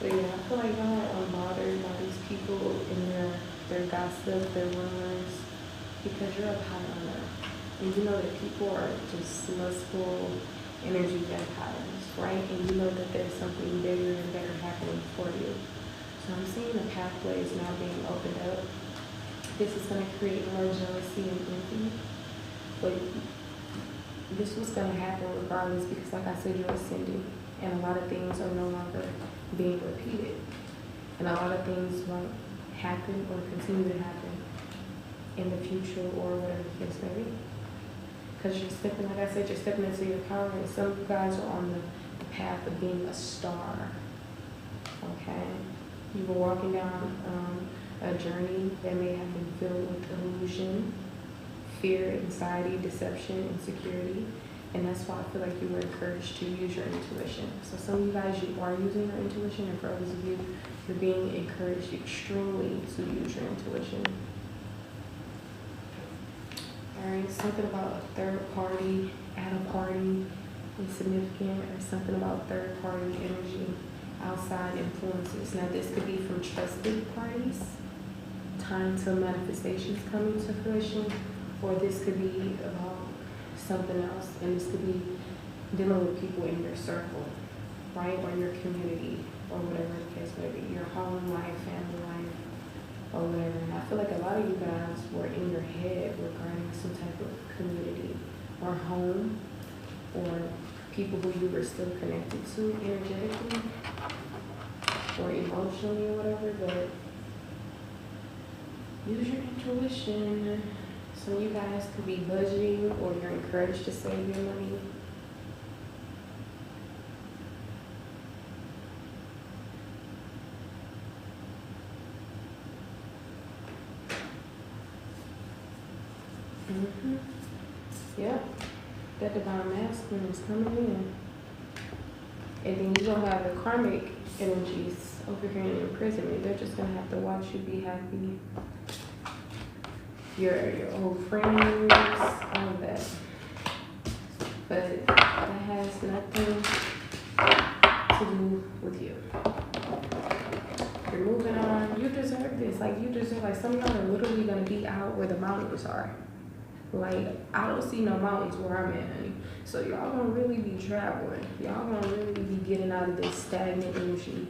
But yeah, I feel like y'all are unbothered by these people and their gossip, their rumors, because you're up high on earth. And you know that people are just lustful energy vampires, right? And you know that there's something bigger and better happening for you. So I'm seeing the pathways now being opened up. This is going to create more jealousy and envy. But this was going to happen regardless because, like I said, you're ascending. And a lot of things are no longer being repeated. And a lot of things won't happen or continue to happen in the future or whatever the case may be. Because you're stepping, like I said, you're stepping into your power. And some of you guys are on the path of being a star. Okay? You were walking down a journey that may have been filled with illusion, fear, anxiety, deception, insecurity. And that's why I feel like you were encouraged to use your intuition. So some of you guys, you are using your intuition, and for others of you, you're being encouraged extremely to use your intuition. All right, something about a third party at a party is significant, or something about third party energy, outside influences. Now this could be from trusted parties, time till manifestations coming to fruition, or this could be about something else, and this could be dealing with people in your circle, right, or your community, or whatever the case may be, your home life, family life, or whatever. And I feel like a lot of you guys were in your head regarding some type of community or home or people who you were still connected to energetically or emotionally or whatever, but use your intuition. Some of you guys could be budgeting, or you're encouraged to save your money. Yep, that divine masculine is coming in. And then you're going to have the karmic energies over here in imprisonment. They're just going to have to watch you be happy. Your old friends, all of that. But that has nothing to do with you. You're moving on. You deserve this. Like, you deserve, like, some of y'all are literally going to be out where the mountains are. Like, I don't see no mountains where I'm at, honey. So y'all gonna really be traveling. Y'all gonna really be getting out of this stagnant energy.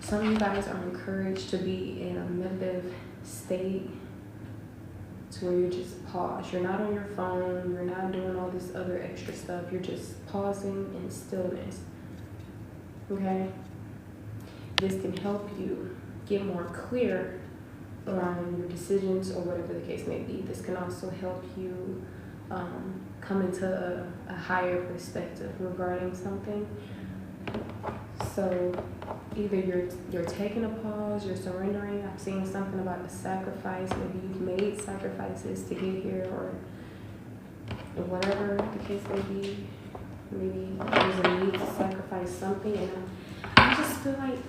Some of you guys are encouraged to be in a meditative state to where you just pause. You're not on your phone. You're not doing all this other extra stuff. You're just pausing in stillness. Okay? This can help you get more clear your decisions or whatever the case may be. This can also help you come into a higher perspective regarding something. So either you're taking a pause, you're surrendering. I'm seeing something about a sacrifice. Maybe you've made sacrifices to get here, or whatever the case may be. Maybe there's a need to sacrifice something, and I just feel like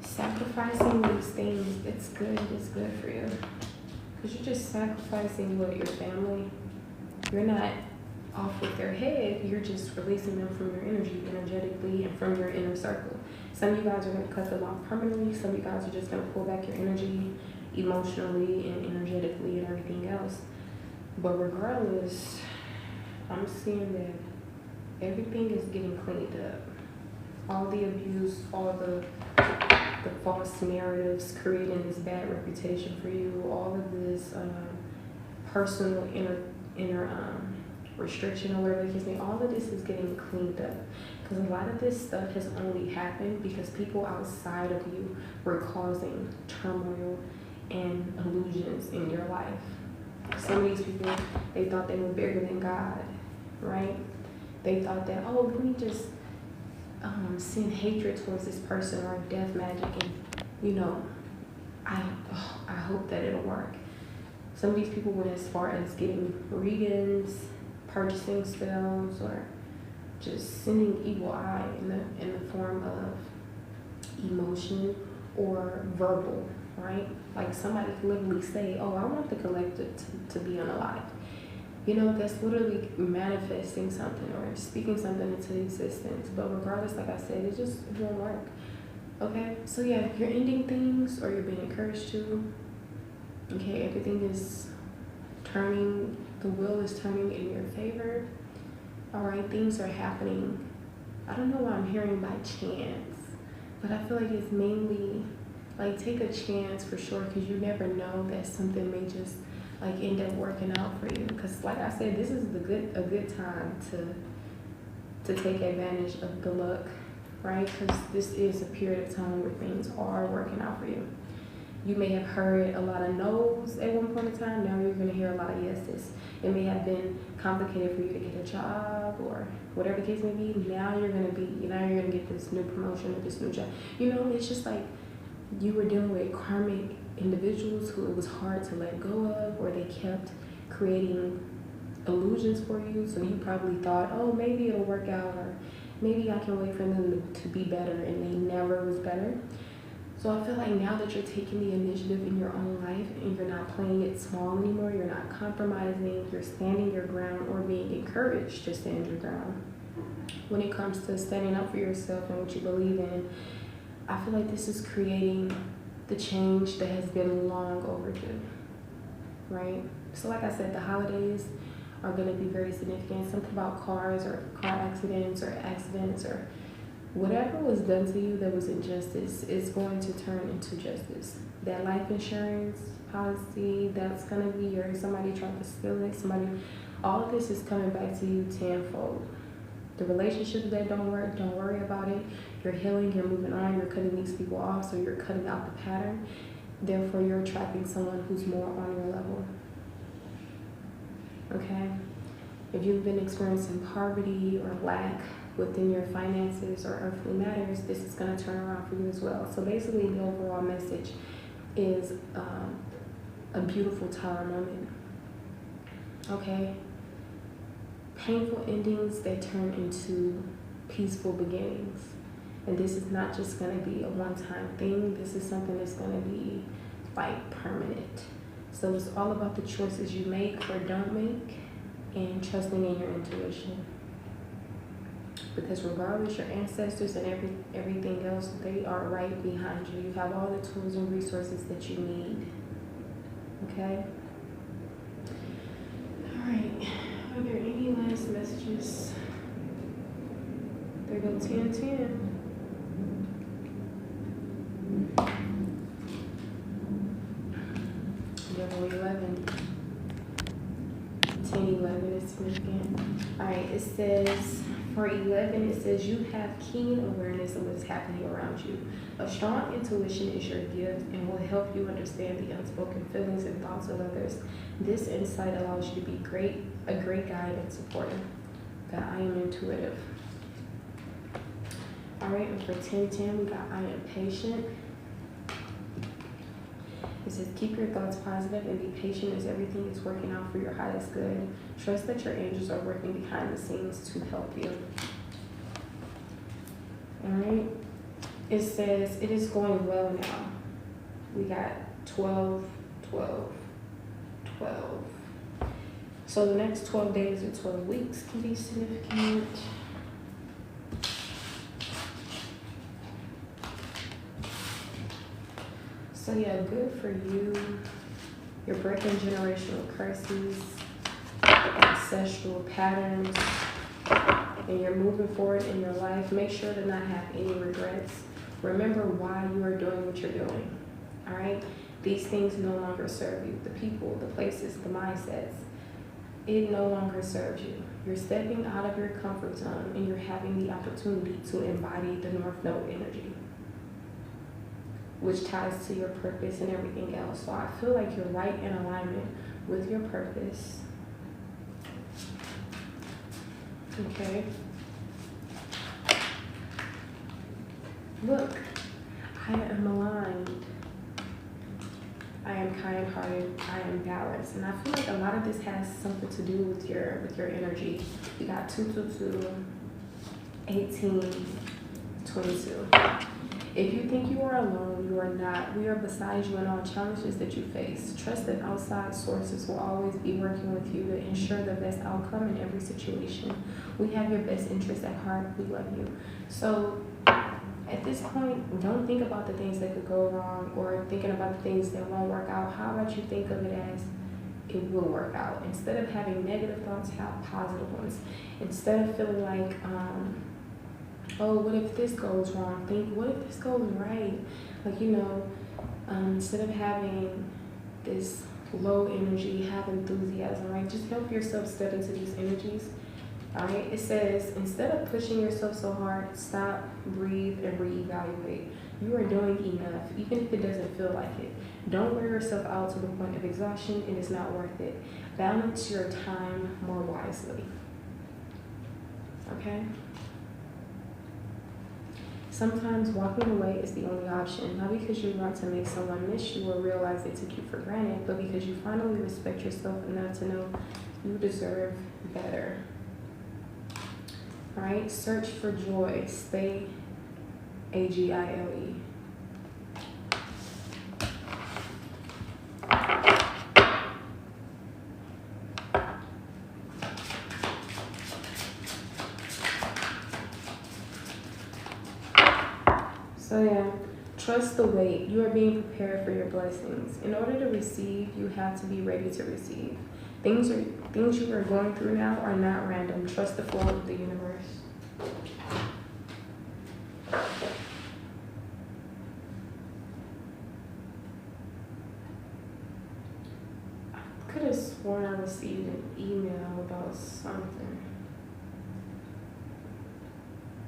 sacrificing these things, it's good for you. Because you're just sacrificing your family. You're not off with their head, you're just releasing them from your energy, energetically, and from your inner circle. Some of you guys are going to cut them off permanently. Some of you guys are just going to pull back your energy emotionally and energetically and everything else. But regardless, I'm seeing that everything is getting cleaned up. All the abuse, all the false narratives creating this bad reputation for you, all of this personal inner restriction or whatever the case may be, all of this is getting cleaned up. Because a lot of this stuff has only happened because people outside of you were causing turmoil and illusions in your life. Some of these people, they thought they were bigger than God, right? They thought that, oh, let me just send hatred towards this person or death magic, and I hope that it'll work. Some of these people went as far as getting readings, purchasing spells, or just sending evil eye in the form of emotion or verbal, right? Like somebody could literally say, oh, I want the collective to be unalive. That's literally manifesting something or speaking something into existence. But regardless, like I said, it won't work. Okay? So yeah, you're ending things or you're being encouraged to. Okay, everything is turning, the wheel is turning in your favor. Alright, things are happening. I don't know why I'm hearing by chance, but I feel like it's mainly like take a chance for sure, because you never know that something may just like end up working out for you. Because like I said, this is a good time to take advantage of the luck, right? Because this is a period of time where things are working out for you. You may have heard a lot of no's at one point in time. Now you're going to hear a lot of yeses. It may have been complicated for you to get a job or whatever the case may be. Now you're going to get this new promotion or this new job. It's just like you were dealing with karmic individuals who it was hard to let go of, or they kept creating illusions for you. So you probably thought, oh, maybe it'll work out, or maybe I can wait for them to be better, and they never was better. So I feel like now that you're taking the initiative in your own life and you're not playing it small anymore, you're not compromising, you're standing your ground or being encouraged to stand your ground. When it comes to standing up for yourself and what you believe in, I feel like this is creating the change that has been long overdue, right? So like I said, the holidays are going to be very significant. Something about cars or car accidents or whatever was done to you that was injustice is going to turn into justice. That life insurance policy, that's going to be somebody trying to steal it, all of this is coming back to you tenfold. The relationships that don't work, don't worry about it. You're healing, you're moving on, you're cutting these people off, so you're cutting out the pattern. Therefore, you're attracting someone who's more on your level. Okay? If you've been experiencing poverty or lack within your finances or earthly matters, this is going to turn around for you as well. So basically, the overall message is a beautiful tower moment. Okay? Painful endings that turn into peaceful beginnings. And this is not just going to be a one-time thing. This is something that's going to be like permanent. So it's all about the choices you make or don't make, and trusting in your intuition. Because regardless, your ancestors and everything else, they are right behind you. You have all the tools and resources that you need. Okay? All right. Are there any last messages? There go 10-10. Devil 11. 10-11 is significant. All right, it says For 11, it says you have keen awareness of what's happening around you. A strong intuition is your gift and will help you understand the unspoken feelings and thoughts of others. This insight allows you to be a great guide and supporter. God, I am intuitive. All right, and for 10:10, we got I am patient. It says, keep your thoughts positive and be patient as everything is working out for your highest good. Trust that your angels are working behind the scenes to help you. All right. It says, it is going well now. We got 12, 12, 12. So the next 12 days or 12 weeks can be significant. So yeah, good for you. You're breaking generational curses, ancestral patterns, and you're moving forward in your life. Make sure to not have any regrets. Remember why you are doing what you're doing, all right? These things no longer serve you. The people, the places, the mindsets, it no longer serves you. You're stepping out of your comfort zone and you're having the opportunity to embody the North Node energy, which ties to your purpose and everything else. So I feel like you're right in alignment with your purpose. Okay. Look, I am aligned. I am kind-hearted. I am balanced. And I feel like a lot of this has something to do with your energy. You got 222, 18, 22. If you think you are alone, you are not. We are beside you in all challenges that you face. Trust that outside sources will always be working with you to ensure the best outcome in every situation. We have your best interests at heart. We love you. So at this point, don't think about the things that could go wrong or thinking about the things that won't work out. How about you think of it as it will work out? Instead of having negative thoughts, have positive ones. Instead of feeling like, oh, what if this goes wrong? Think, what if this goes right? Like, instead of having this low energy, have enthusiasm, right? Just help yourself step into these energies, all right? It says, instead of pushing yourself so hard, stop, breathe, and reevaluate. You are doing enough, even if it doesn't feel like it. Don't wear yourself out to the point of exhaustion. It is not worth it. Balance your time more wisely, okay? Sometimes walking away is the only option, not because you want to make someone miss you or realize they took you for granted, but because you finally respect yourself enough to know you deserve better. All right, search for joy. Stay AGILE. So yeah, trust the wait. You are being prepared for your blessings. In order to receive, you have to be ready to receive. Things you are going through now are not random. Trust the flow of the universe. I could have sworn I received an email about something.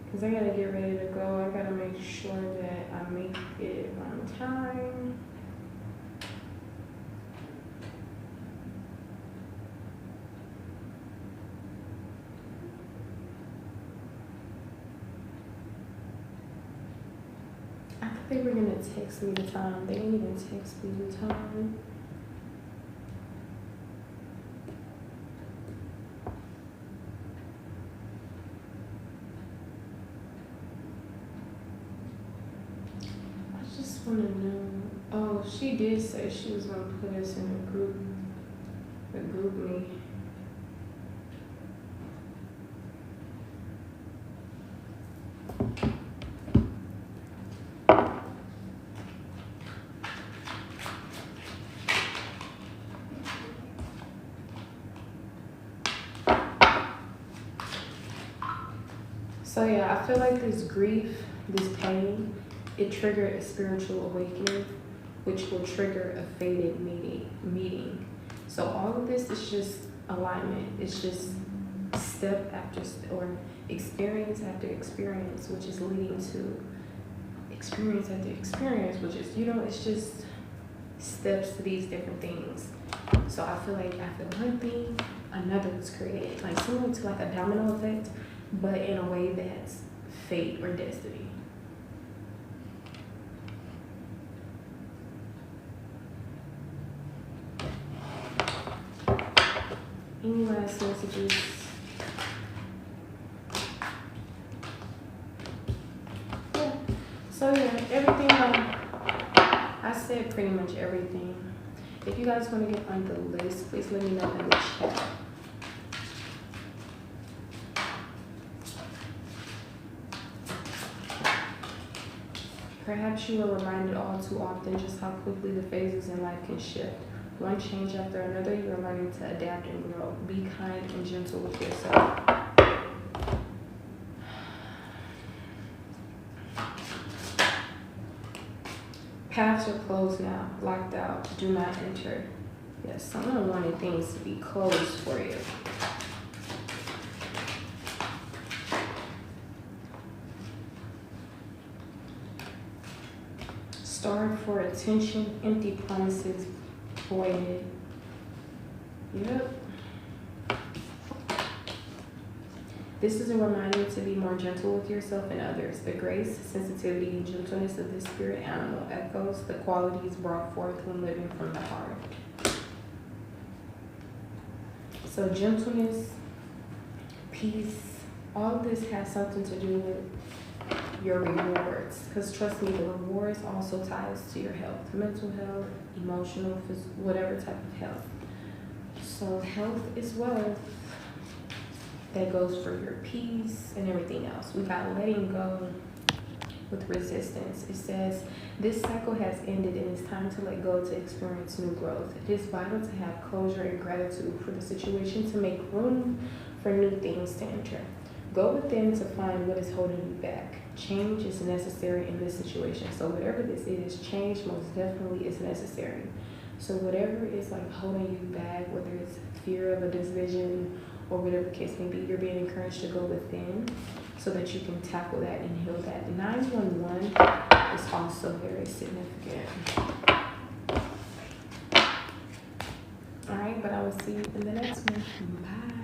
Because I gotta get ready to go. I gotta make sure that I make it on time. I thought they were gonna text me the time. They didn't even text me the time. I just want to know. Oh, she did say she was going to put us in a group me. So yeah, I feel like this grief, this pain, it triggered a spiritual awakening, which will trigger a fated meeting. So all of this is just alignment. It's just step after step, or experience after experience, which is leading to experience after experience, which is, it's just steps to these different things. So I feel like after one thing, another was created, like similar to like a domino effect, but in a way that's fate or destiny. Any last messages? Yeah. So yeah, everything I said pretty much everything. If you guys want to get on the list, please let me know in the chat. Perhaps you are reminded all too often just how quickly the phases in life can shift. One change after another, you are learning to adapt and grow. Be kind and gentle with yourself. Paths are closed now, locked out, do not enter. Yes, someone wanted things to be closed for you. Starved for attention, empty promises voided. Yep. This is a reminder to be more gentle with yourself and others. The grace, sensitivity, and gentleness of the spirit animal echoes the qualities brought forth when living from the heart. So gentleness, peace, all of this has something to do with your rewards. Because trust me, the rewards also ties to your health, mental health, emotional, physical, whatever type of health. So health is wealth. That goes for your peace and everything else. We got letting go with resistance. It says, this cycle has ended and it's time to let go to experience new growth. It is vital to have closure and gratitude for the situation to make room for new things to enter. Go within to find what is holding you back. Change is necessary in this situation. So whatever this is, change most definitely is necessary. So whatever is like holding you back, whether it's fear of a decision or whatever the case may be, you're being encouraged to go within so that you can tackle that and heal that. 911 is also very significant. All right, but I will see you in the next one. Bye.